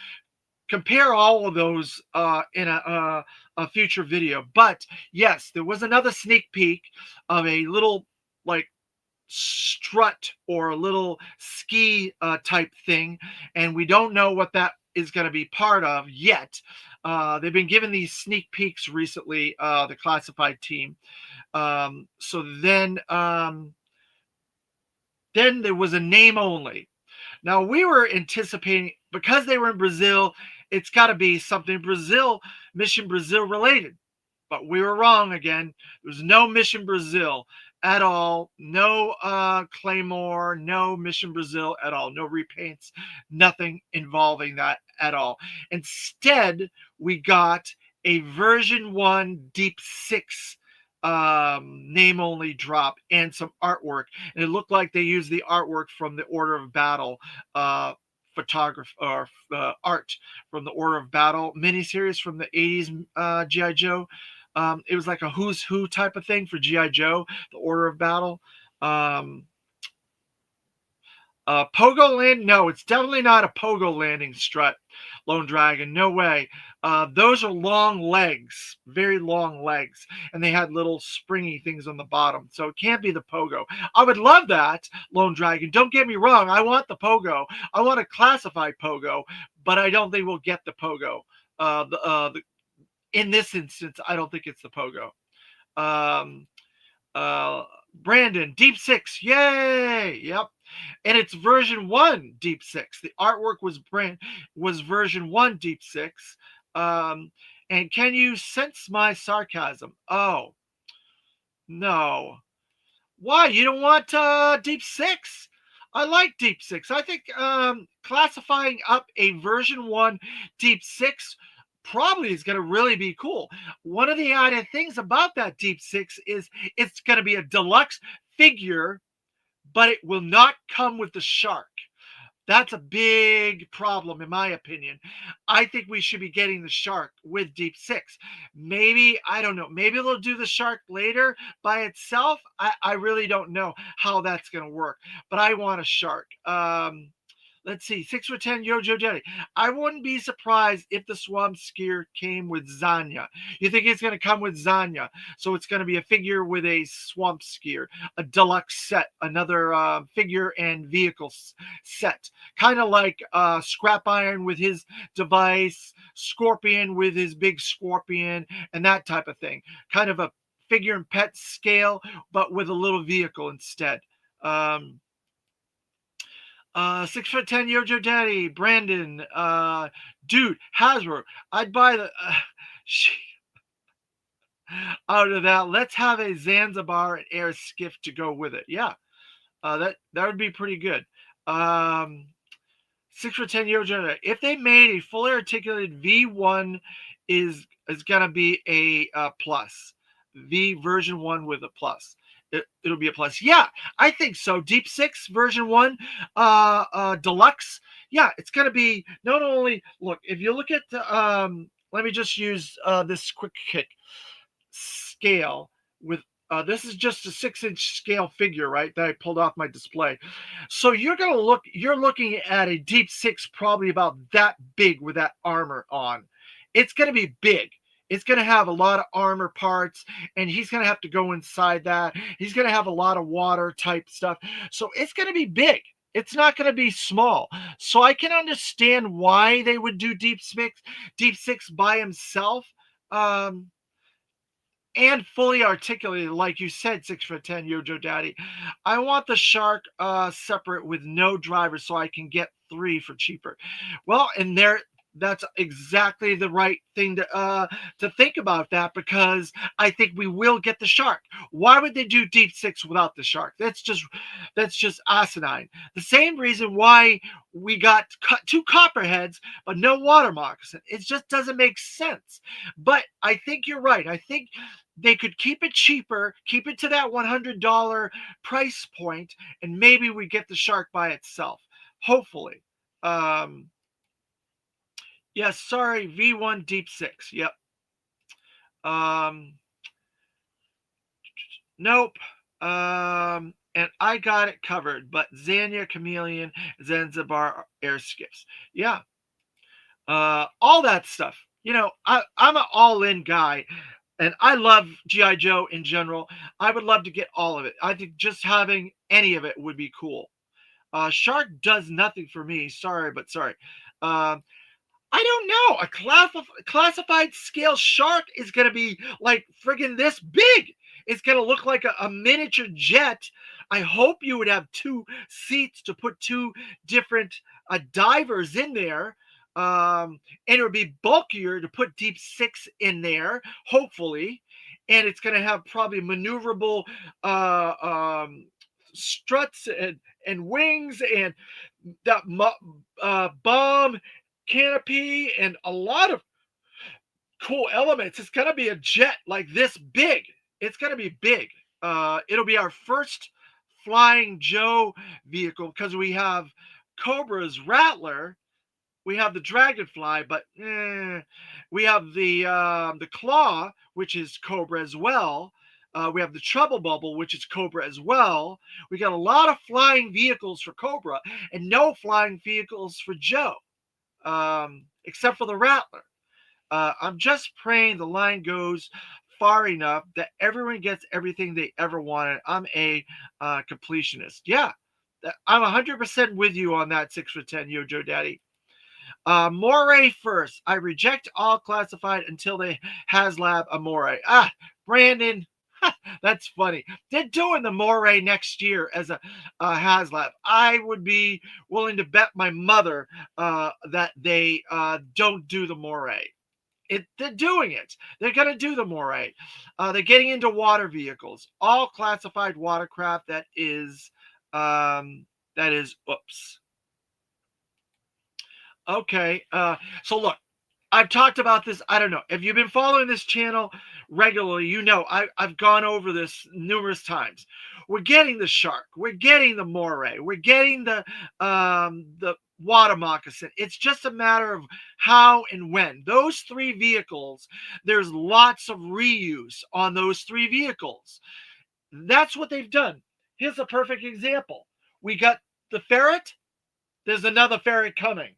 compare all of those in a future video. But yes, there was another sneak peek of a little like strut or a little ski type thing, and we don't know what that is going to be part of yet. They've been given these sneak peeks recently, the classified team. So then there was a name only. Now we were anticipating, because they were in Brazil, it's got to be something Mission Brazil related. But we were wrong again. There's no Mission Brazil at all. No Claymore, no Mission Brazil at all. No repaints, nothing involving that at all. Instead, we got a version 1 Deep 6 name only drop and some artwork. And it looked like they used the artwork from the Order of Battle photography or art from the Order of Battle miniseries from the 80s G.I. Joe. It was like a who's who type of thing for G.I. Joe, the Order of Battle. Pogo Land? No, it's definitely not a Pogo Landing strut, Lone Dragon. No way. Those are long legs, very long legs, and they had little springy things on the bottom, so it can't be the Pogo. I would love that, Lone Dragon. Don't get me wrong. I want the Pogo. I want a classified Pogo, but I don't think we'll get the Pogo. In this instance, I don't think it's the Pogo. Brandon, Deep 6, yay! Yep. And it's version 1 Deep 6. The artwork was version 1 Deep 6. And can you sense my sarcasm? Oh, no. Why? You don't want Deep 6? I like Deep 6. I think classifying up a version 1 Deep 6 probably is going to really be cool. One of the added things about that Deep 6 is it's going to be a deluxe figure, but it will not come with the shark. That's a big problem, in my opinion. I think we should be getting the shark with Deep 6. Maybe, I don't know, maybe they'll do the shark later by itself. I really don't know how that's going to work, but I want a shark. Let's see, 6 for 10, Yojo Daddy. I wouldn't be surprised if the Swamp Skier came with Zanya. You think it's going to come with Zanya? So it's going to be a figure with a Swamp Skier, a deluxe set, another figure and vehicle set. Kind of like Scrap Iron with his device, Scorpion with his big Scorpion, and that type of thing. Kind of a figure and pet scale, but with a little vehicle instead. 6 for 10, Yojo Daddy, Brandon, dude, Hasbro. I'd buy the out of that. Let's have a Zanzibar and Air skiff to go with it. Yeah, that would be pretty good. 6 for 10, Yojo Daddy. If they made a fully articulated V1, is gonna be a plus. V version 1 with a plus. It'll be a plus. Yeah, I think so. Deep 6 version 1 deluxe. Yeah, it's going to be not only, look, if you look at the, let me just use this quick kick scale with, this is just a 6-inch scale figure, right, that I pulled off my display. So you're looking at a Deep 6 probably about that big with that armor on. It's going to be big. It's going to have a lot of armor parts, and he's going to have to go inside that. He's going to have a lot of water type stuff. So it's going to be big. It's not going to be small. So I can understand why they would do Deep 6 by himself. and fully articulated, like you said, 6'10", Yojo Daddy. I want the shark separate with no driver, so I can get 3 for cheaper. Well, and that's exactly the right thing to think about that, because I think we will get the shark. Why would they do deep six without the shark? That's just asinine. The same reason why we got 2 copperheads but no water moccasin. It just doesn't make sense. But I think you're right. I think they could keep it cheaper, keep it to that $100 price point, and maybe we get the shark by itself. Hopefully. Um, yes, sorry, V1 Deep Six. Yep. Um, nope. And I got it covered, but Zania, Chameleon, Zanzibar air skips. Yeah. All that stuff. I'm an all-in guy, and I love GI Joe in general. I would love to get all of it. I think just having any of it would be cool. Shark does nothing for me. Sorry, but sorry. Um, I don't know. A classified scale shark is going to be like friggin' this big. It's going to look like a miniature jet. I hope you would have 2 seats to put 2 different divers in there. And it would be bulkier to put deep six in there, hopefully. And it's going to have probably maneuverable uh, um, struts and wings and that bomb canopy and a lot of cool elements. It's gonna be a jet like this big. It's gonna be big. It'll be our first flying Joe vehicle, because we have Cobra's Rattler, we have the Dragonfly, but we have the Claw, which is Cobra as well. We have the Trouble Bubble, which is Cobra as well. We got a lot of flying vehicles for Cobra and no flying vehicles for Joe, except for the Rattler. I'm just praying the line goes far enough that everyone gets everything they ever wanted. I'm a completionist. Yeah, I'm 100% with you on that 6'10", Yojo Daddy. Moray first. I reject all classified until they HasLab a Moray. Brandon, that's funny. They're doing the Moray next year as a HasLab. I would be willing to bet my mother that they don't do the Moray. They're doing it. They're going to do the Moray. They're getting into water vehicles, all classified watercraft. Oops. Okay. So look, I've talked about this. I don't know. If you've been following this channel regularly, I've gone over this numerous times. We're getting the shark. We're getting the Moray. We're getting the water moccasin. It's just a matter of how and when. Those 3 vehicles, there's lots of reuse on those 3 vehicles. That's what they've done. Here's a perfect example. We got the Ferrit. There's another Ferrit coming.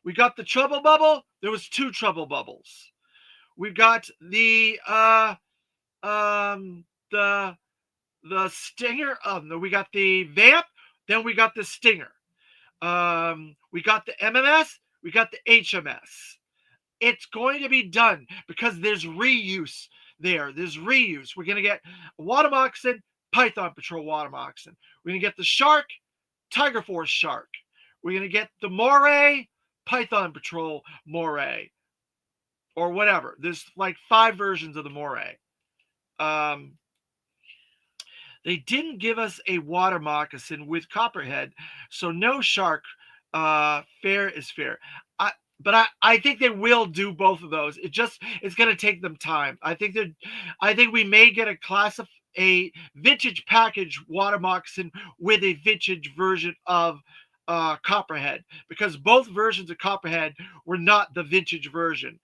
We got the Trouble Bubble. There was 2 Trouble Bubbles. We've got the Stinger. No, we got the Vamp. Then we got the Stinger. We got the MMS. We got the HMS. It's going to be done because there's reuse there. There's reuse. We're going to get water moccasin, Python Patrol water moccasin. We're going to get the Shark, Tiger Force Shark. We're going to get the Moray, Python Patrol Moray, or whatever. There's like 5 versions of the Moray. They didn't give us a water moccasin with Copperhead, so no shark. Fair is fair. But I think they will do both of those. It's going to take them time. I think we may get a vintage package water moccasin with a vintage version of Copperhead, because both versions of Copperhead were not the vintage version.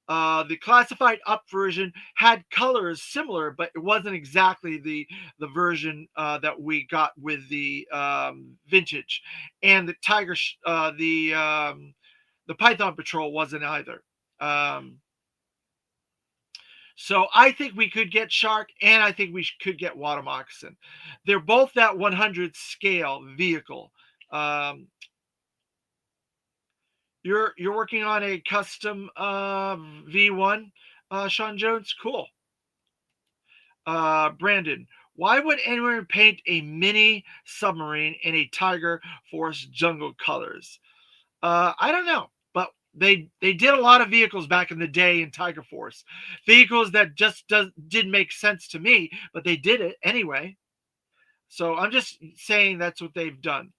The classified up version had colors similar, but it wasn't exactly the version that we got with the vintage. And the the Python Patrol wasn't either. So I think we could get Shark, and I think we could get Water Moccasin. They're both that 100 scale vehicle. You're working on a custom V1, Sean Jones. Cool. Brandon, why would anyone paint a mini submarine in a Tiger Force jungle colors? I don't know, but they did a lot of vehicles back in the day in Tiger Force, vehicles that just didn't make sense to me, but they did it anyway. So I'm just saying that's what they've done.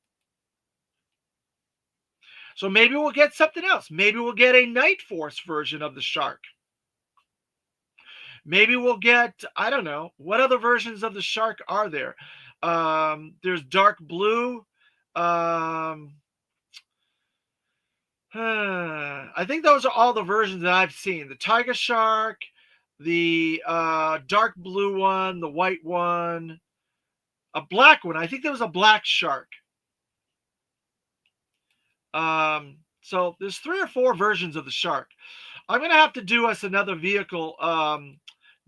So maybe we'll get something else. Maybe we'll get a Night Force version of the shark. Maybe we'll get, I don't know, what other versions of the shark are there? There's dark blue. Um, I think those are all the versions that I've seen. The tiger shark, the dark blue one, the white one, a black one. I think there was a black shark. So there's 3 or 4 versions of the shark. I'm gonna have to do us another vehicle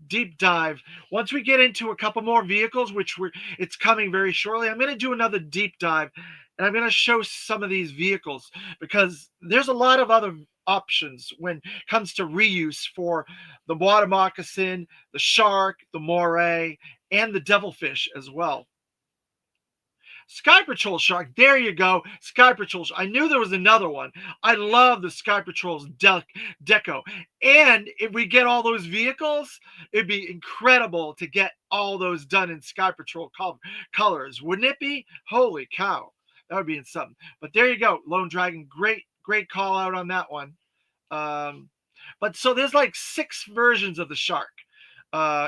deep dive once we get into a couple more vehicles, which it's coming very shortly. I'm gonna do another deep dive, and I'm gonna show some of these vehicles because there's a lot of other options when it comes to reuse for the water moccasin, the shark, the moray, and the devilfish as well. Sky Patrol Shark. There you go. Sky Patrol. I knew there was another one. I love the Sky Patrol's deco. And if we get all those vehicles, it'd be incredible to get all those done in Sky Patrol colors. Wouldn't it be? Holy cow. That would be in something. But there you go. Lone Dragon. Great call out on that one. But so there's like 6 versions of the shark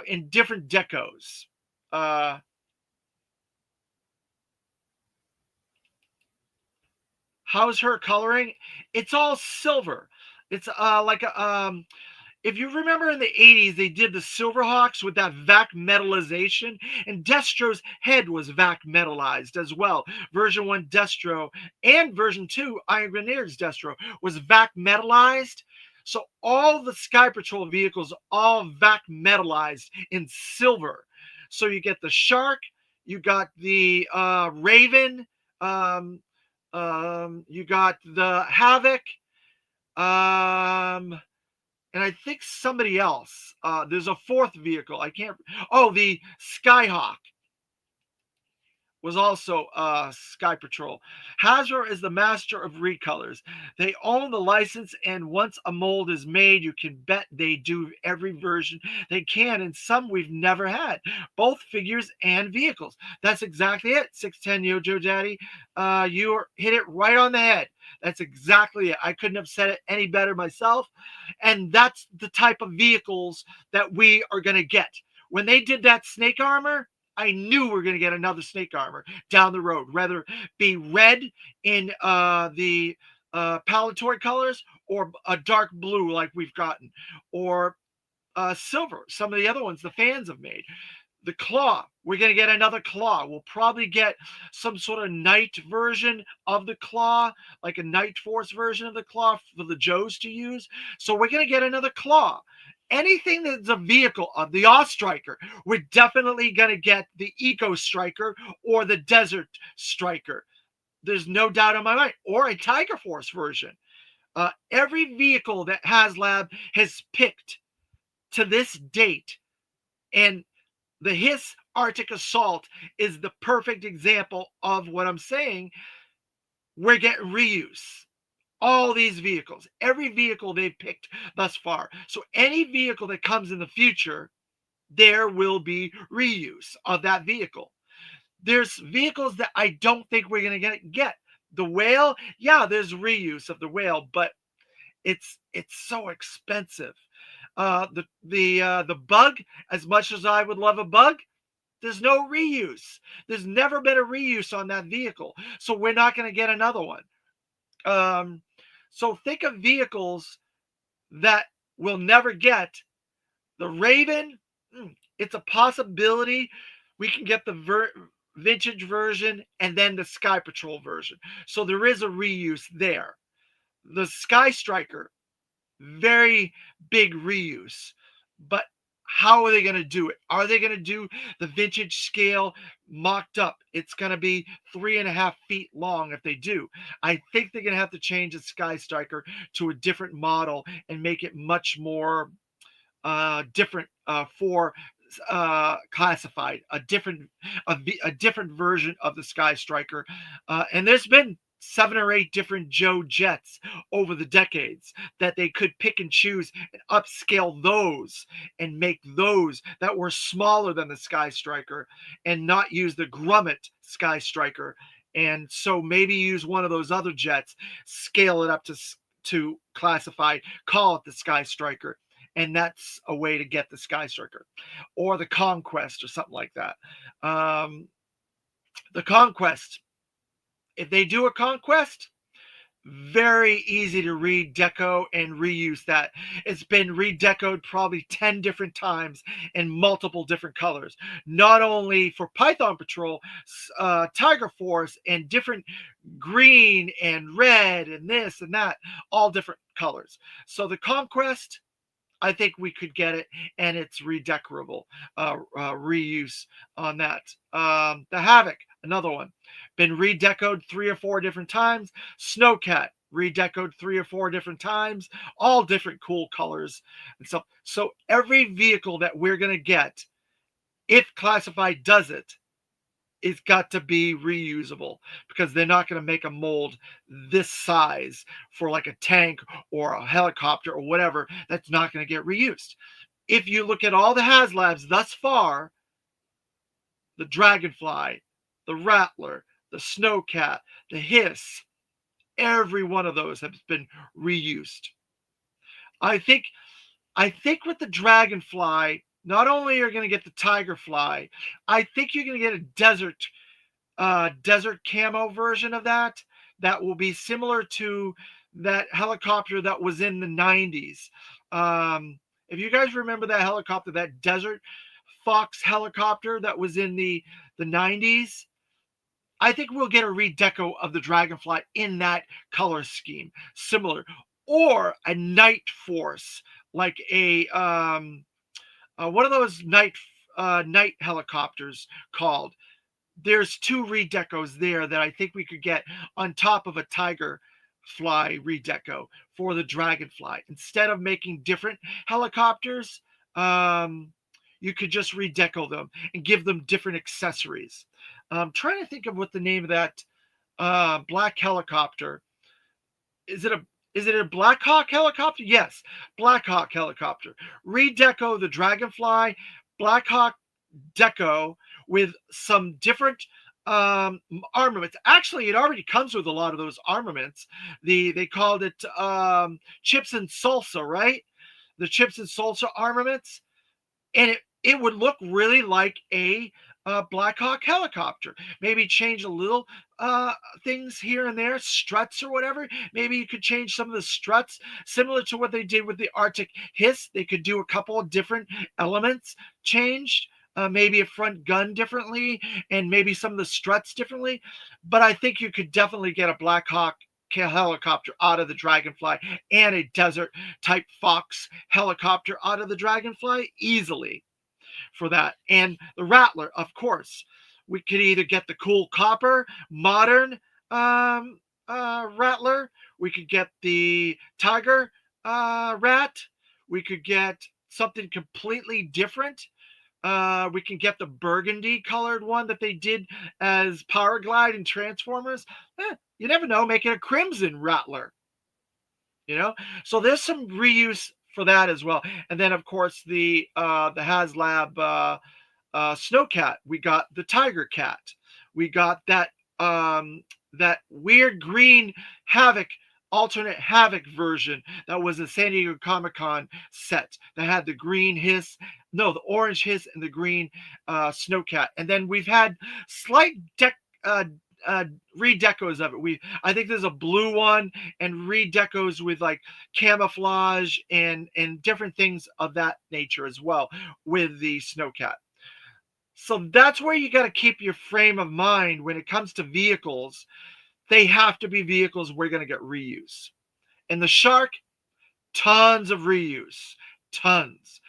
in different decos. How's her coloring? It's all silver. It's like a if you remember in the 80s, they did the Silverhawks with that vac metallization, and Destro's head was vac metallized as well. Version 1 Destro and version 2 Iron Grenadier's Destro was vac metallized. So all the Sky Patrol vehicles all vac metallized in silver. So you get the shark, you got the Raven, you got the Havoc, and I think somebody else. There's a 4th vehicle. I can't. Oh, the Skyhawk was also Sky Patrol. Hasbro is the master of recolors. They own the license, and once a mold is made, you can bet they do every version they can, and some we've never had, both figures and vehicles. That's exactly it. 610 Yojo Daddy, you hit it right on the head. That's exactly it. I couldn't have said it any better myself, and that's the type of vehicles that we are going to get. When they did that snake armor, I knew we were going to get another snake armor down the road, whether be red in the Palatoy colors or a dark blue like we've gotten, or silver, some of the other ones the fans have made. The claw, we're going to get another claw. We'll probably get some sort of night version of the claw, like a Night Force version of the claw for the Joes to use. So we're going to get another claw. Anything that's a vehicle of the Oz Striker, we're definitely going to get the Eco Striker or the Desert Striker. There's no doubt in my mind. Or a Tiger Force version. Every vehicle that HasLab has picked to this date, and the Hiss Arctic Assault is the perfect example of what I'm saying. We're getting reuse. All these vehicles, every vehicle they've picked thus far. So any vehicle that comes in the future, there will be reuse of that vehicle. There's vehicles that I don't think we're going to get. The whale, yeah, there's reuse of the whale, but it's so expensive. The bug, as much as I would love a bug, there's no reuse. There's never been a reuse on that vehicle, so we're not going to get another one. So think of vehicles that we'll never get. The Raven, it's a possibility we can get the vintage version and then the Sky Patrol version. So there is a reuse there. The Sky Striker, very big reuse. But how are they going to do it? Are they going to do the vintage scale mocked up? It's going to be 3.5 feet long if they do. I think they're going to have to change the Sky Striker to a different model and make it much more different for classified, a different version of the Sky Striker, and there's been 7 or 8 different Joe jets over the decades that they could pick and choose and upscale those and make those that were smaller than the Sky Striker and not use the grommet Sky Striker, and so maybe use one of those other jets, scale it up to classified, call it the Sky Striker, and that's a way to get the Sky Striker, or the Conquest, or something like that. The Conquest, if they do a Conquest, very easy to redeco and reuse that. It's been redecoed probably 10 different times in multiple different colors, not only for Python Patrol, Tiger Force, and different green and red and this and that, all different colors. So the Conquest, I think we could get it, and it's redecorable, reuse on that. The Havoc, another one, been redecoed 3 or 4 different times. Snowcat, redecoed 3 or 4 different times, all different cool colors and stuff. So every vehicle that we're gonna get, if Classified does it, it's got to be reusable, because they're not going to make a mold this size for like a tank or a helicopter or whatever that's not going to get reused. If you look at all the HasLabs thus far, the Dragonfly, the Rattler, the Snowcat, the Hiss, every one of those has been reused. I think with the Dragonfly, not only are you going to get the Tigerfly, I think you're going to get a desert camo version of that will be similar to that helicopter that was in the 90s. If you guys remember that helicopter, that Desert Fox helicopter that was in the 90s, I think we'll get a redeco of the Dragonfly in that color scheme, similar, or a Night Force, like a one of those night helicopters called. There's 2 redecos there that I think we could get on top of a Tiger Fly redeco for the Dragonfly. Instead of making different helicopters, you could just redeco them and give them different accessories. I'm trying to think of what the name of that black helicopter. Is it a Black Hawk helicopter? Yes, Black Hawk helicopter. Redeco the Dragonfly, Black Hawk deco with some different armaments. Actually, it already comes with a lot of those armaments. They called it chips and salsa, right? The chips and salsa armaments, and it would look really like a Black Hawk helicopter. Maybe change a little things here and there, struts or whatever. Maybe you could change some of the struts, similar to what they did with the Arctic Hiss. They could do a couple of different elements changed. Maybe a front gun differently, and maybe some of the struts differently. But I think you could definitely get a Black Hawk helicopter out of the Dragonfly, and a Desert type Fox helicopter out of the Dragonfly easily for that. And the Rattler, of course, we could either get the cool copper modern Rattler, we could get the Tiger Rat, we could get something completely different. We can get the burgundy colored one that they did as Powerglide and Transformers. You never know, make it a crimson Rattler. So there's some reuse for that as well. And then, of course, the HasLab Snowcat. We got the Tiger Cat. We got that weird green Havoc, alternate Havoc version that was a San Diego Comic-Con set that had the green Hiss, the orange Hiss, and the green Snowcat. And then we've had slight redecos of it. I think there's a blue one, and redecos with like camouflage and different things of that nature as well with the Snowcat. So that's where you got to keep your frame of mind when it comes to vehicles. They have to be vehicles we're going to get reuse. And the Shark, tons of reuse, tons.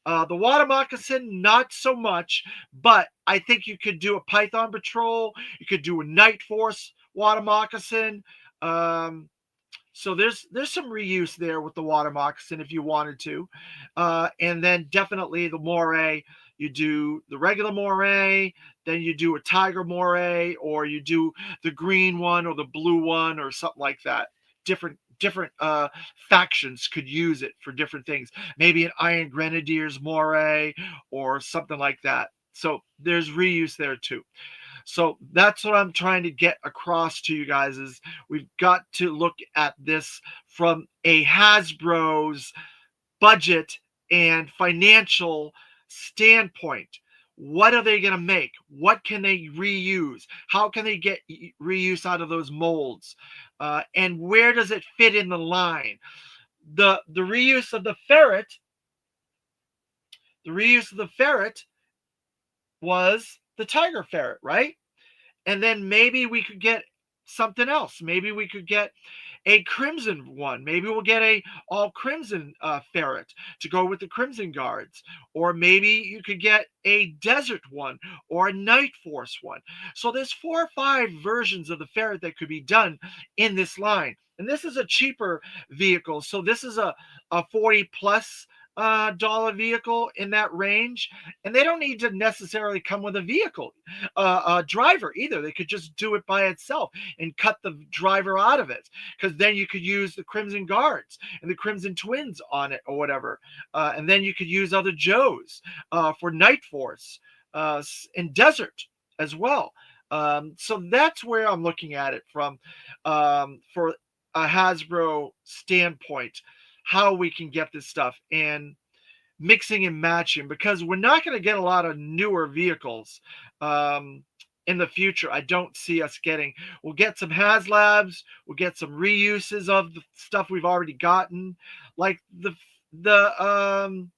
The Water Moccasin, not so much, but I think you could do a Python Patrol. You could do a Night Force Water Moccasin. So there's some reuse there with the Water Moccasin if you wanted to. And then definitely the Moray, you do the regular moray, then you do a tiger moray, or you do the green one or the blue one or something like that. Different factions could use it for different things. Maybe an Iron Grenadiers moray or something like that. So there's reuse there too. So that's what I'm trying to get across to you guys is we've got to look at this from a Hasbro's budget and financial standpoint. What are they going to make? What can they reuse? How can they get reuse out of those molds? And where does it fit in the line? The reuse of the ferret, the reuse of the ferret was the tiger ferret, right? And then maybe we could get something else. Maybe we could get a crimson one. Maybe we'll get a all crimson ferret to go with the crimson guards. Or maybe you could get a desert one or a night force one. So there's 4 or 5 versions of the ferret that could be done in this line. And this is a cheaper vehicle. So this is a 40 plus dollar vehicle in that range, and they don't need to necessarily come with a vehicle a driver either. They could just do it by itself and cut the driver out of it, because then you could use the Crimson Guards and the Crimson Twins on it or whatever, and then you could use other Joes for Night Force and Desert as well. So that's where I'm looking at it from, for a Hasbro standpoint, how we can get this stuff and mixing and matching, because we're not going to get a lot of newer vehicles in the future. I don't see us getting. We'll get some HasLabs, we'll get some reuses of the stuff we've already gotten, like the Vamp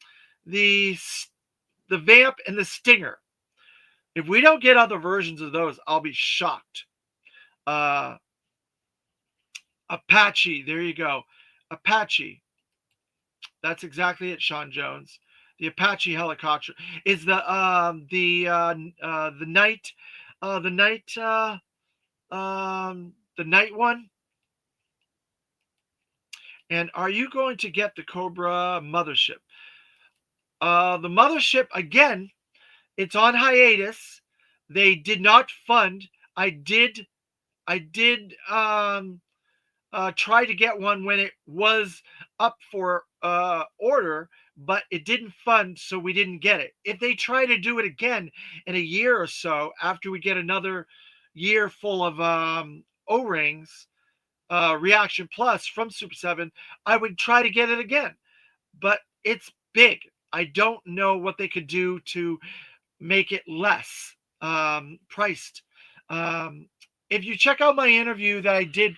and the Stinger. If we don't get other versions of those, I'll be shocked. Apache, there you go. Apache. That's exactly it, Sean Jones. The Apache helicopter is the night one. And are you going to get the Cobra mothership? The mothership, again, it's on hiatus. They did not fund. I did try to get one when it was up for order, but it didn't fund, so we didn't get it. If they try to do it again in a year or so, after we get another year full of O-rings, Reaction Plus from Super 7, I would try to get it again. But it's big. I don't know what they could do to make it less priced. If you check out my interview that I did,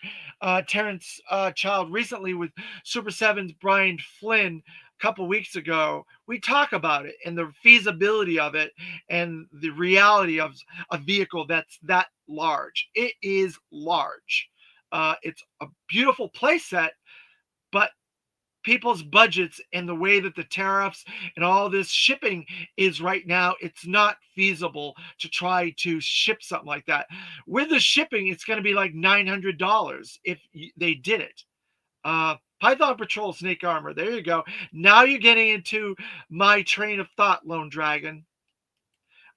Terrence Child, recently with Super 7's Brian Flynn a couple weeks ago, we talk about it and the feasibility of it and the reality of a vehicle that's that large. It is large. It's a beautiful playset, but people's budgets and the way that the tariffs and all this shipping is right now, it's not feasible to try to ship something like that. With the shipping, it's going to be like $900 if they did it. Python Patrol Snake Armor, there you go. Now you're getting into my train of thought, Lone Dragon.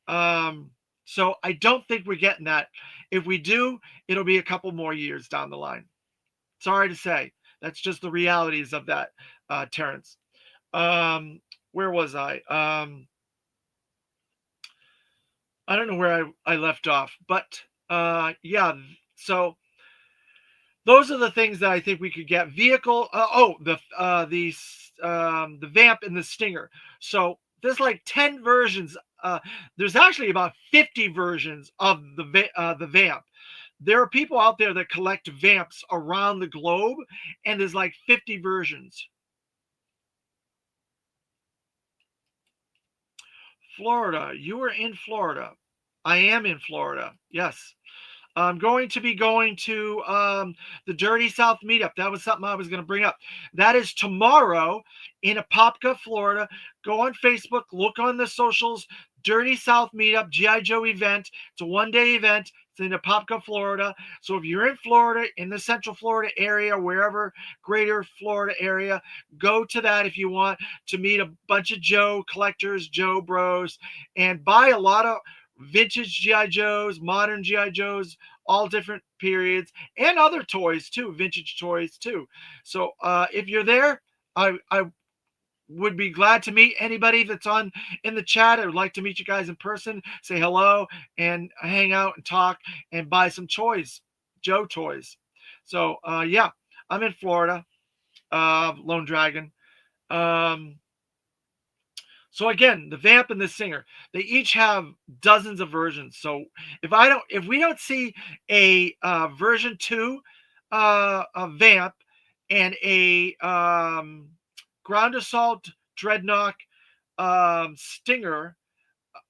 So I don't think we're getting that. If we do, it'll be a couple more years down the line. Sorry to say. That's just the realities of that, Terrence. Where was I? I don't know where I left off, but yeah. So those are the things that I think we could get. Vehicle. The Vamp and the Stinger. So there's like 10 versions. There's actually about 50 versions of the Vamp. There are people out there that collect Vamps around the globe, and there's like 50 versions. Florida. You are in Florida. I am in Florida. Yes. I'm going to be going to the Dirty South meetup. That was something I was going to bring up. That is tomorrow in Apopka, Florida. Go on Facebook, look on the socials. Dirty South meetup, G.I. Joe event. It's a one-day event. It's in Apopka, Florida. So if you're in Florida, in the Central Florida area, wherever, greater Florida area, go to that if you want to meet a bunch of Joe collectors, Joe bros, and buy a lot of vintage GI Joes, modern GI Joes, all different periods, and other toys too, vintage toys too. So if you're there, I would be glad to meet anybody that's on in the chat. I would like to meet you guys in person, say hello, and hang out and talk and buy some toys, Joe toys. So yeah, I'm in Florida, Lone Dragon. Um, so again, the Vamp and the Singer, they each have dozens of versions. So if we don't see a version 2 a Vamp and a Ground Assault Dreadnought Stinger,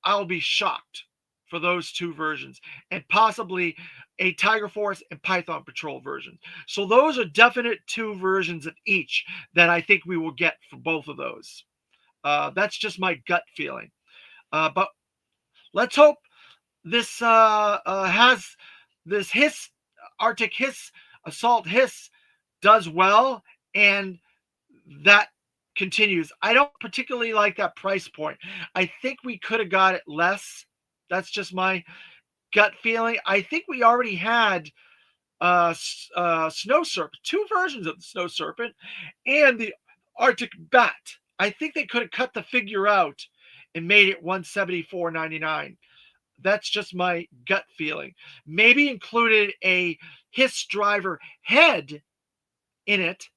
I'll be shocked for those two versions, and possibly a Tiger Force and Python Patrol version. So those are definite two versions of each that I think we will get for both of those. That's just my gut feeling. But let's hope this has this Hiss Arctic Hiss Assault Hiss does well, and that continues. I don't particularly like that price point. I think we could have got it less. That's just my gut feeling. I think we already had Snow Serpent, two versions of the Snow Serpent, and the Arctic Bat. I think they could have cut the figure out and made it $174.99. That's just my gut feeling. Maybe included a Hiss driver head in it,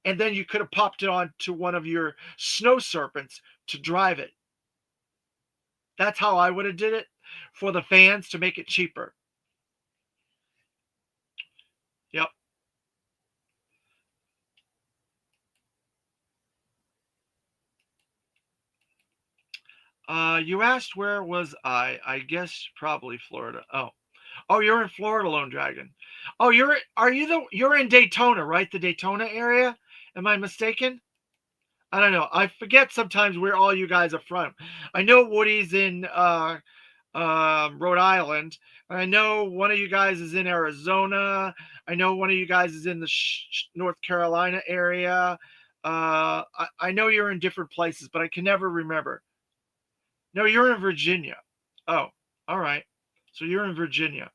and then you could have popped it on to one of your Snow Serpents to drive it. That's how I would have did it for the fans to make it cheaper. Yep. You asked where was I? I guess probably Florida. Oh, you're in Florida, Lone Dragon. Oh, you're in Daytona, right? The Daytona area? Am I mistaken? I don't know. I forget sometimes where all you guys are from. I know Woody's in Rhode Island. I know one of you guys is in Arizona. I know one of you guys is in the North Carolina area. I know you're in different places, but I can never remember. No, you're in Virginia. Oh, all right. So you're in Virginia.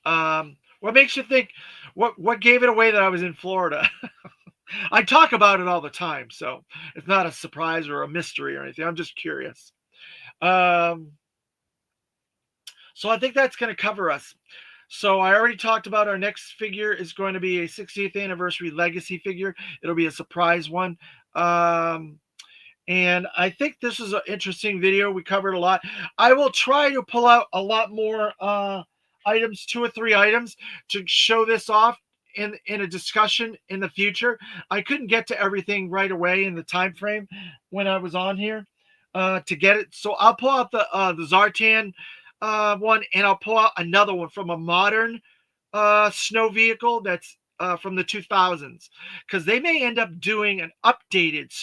What makes you think? What gave it away that I was in Florida? I talk about it all the time, so it's not a surprise or a mystery or anything. I'm just curious. So I think that's going to cover us. So I already talked about our next figure is going to be a 60th anniversary legacy figure. It'll be a surprise one. And I think this is an interesting video. We covered a lot. I will try to pull out a lot more items, 2 or 3 items, to show this off in a discussion in the future. I couldn't get to everything right away in the time frame when I was on here to get it. So I'll pull out the Zartan one, and I'll pull out another one from a modern snow vehicle that's from the 2000s, because they may end up doing an updated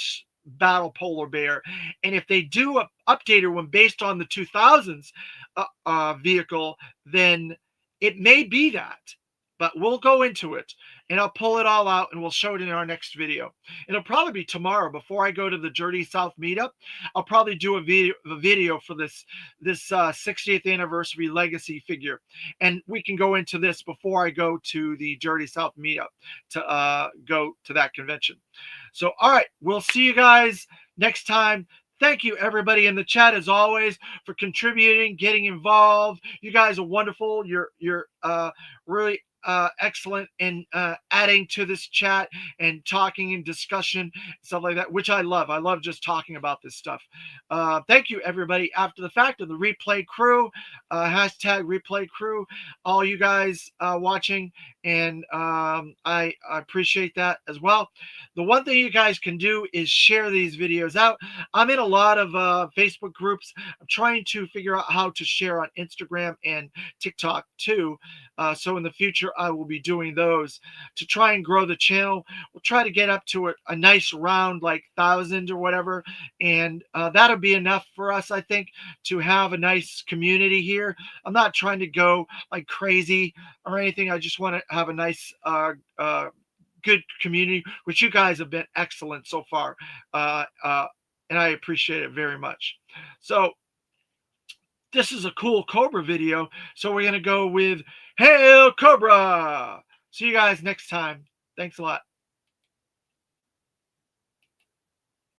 battle polar bear, and if they do an updated one based on the 2000s vehicle, then it may be that. But we'll go into it, and I'll pull it all out, and we'll show it in our next video. It'll probably be tomorrow before I go to the Dirty South meetup. I'll probably do a video for this 60th anniversary legacy figure, and we can go into this before I go to the Dirty South meetup to go to that convention. So, all right, we'll see you guys next time. Thank you, everybody in the chat, as always, for contributing, getting involved. You guys are wonderful. You're really excellent in adding to this chat and talking and discussion, stuff like that, which I love. I love just talking about this stuff. Thank you, everybody. After the fact of the replay crew, hashtag replay crew, all you guys watching, and I appreciate that as well. The one thing you guys can do is share these videos out. I'm in a lot of Facebook groups. I'm trying to figure out how to share on Instagram and TikTok too. So in the future, I will be doing those to try and grow the channel. We'll try to get up to a nice round like 1,000 or whatever, and that'll be enough for us, I think, to have a nice community here. I'm not trying to go like crazy or anything. I just want to have a nice good community, which you guys have been excellent so far, and I appreciate it very much. So this is a cool Cobra video, so we're gonna go with Hail Cobra. See you guys next time. Thanks a lot.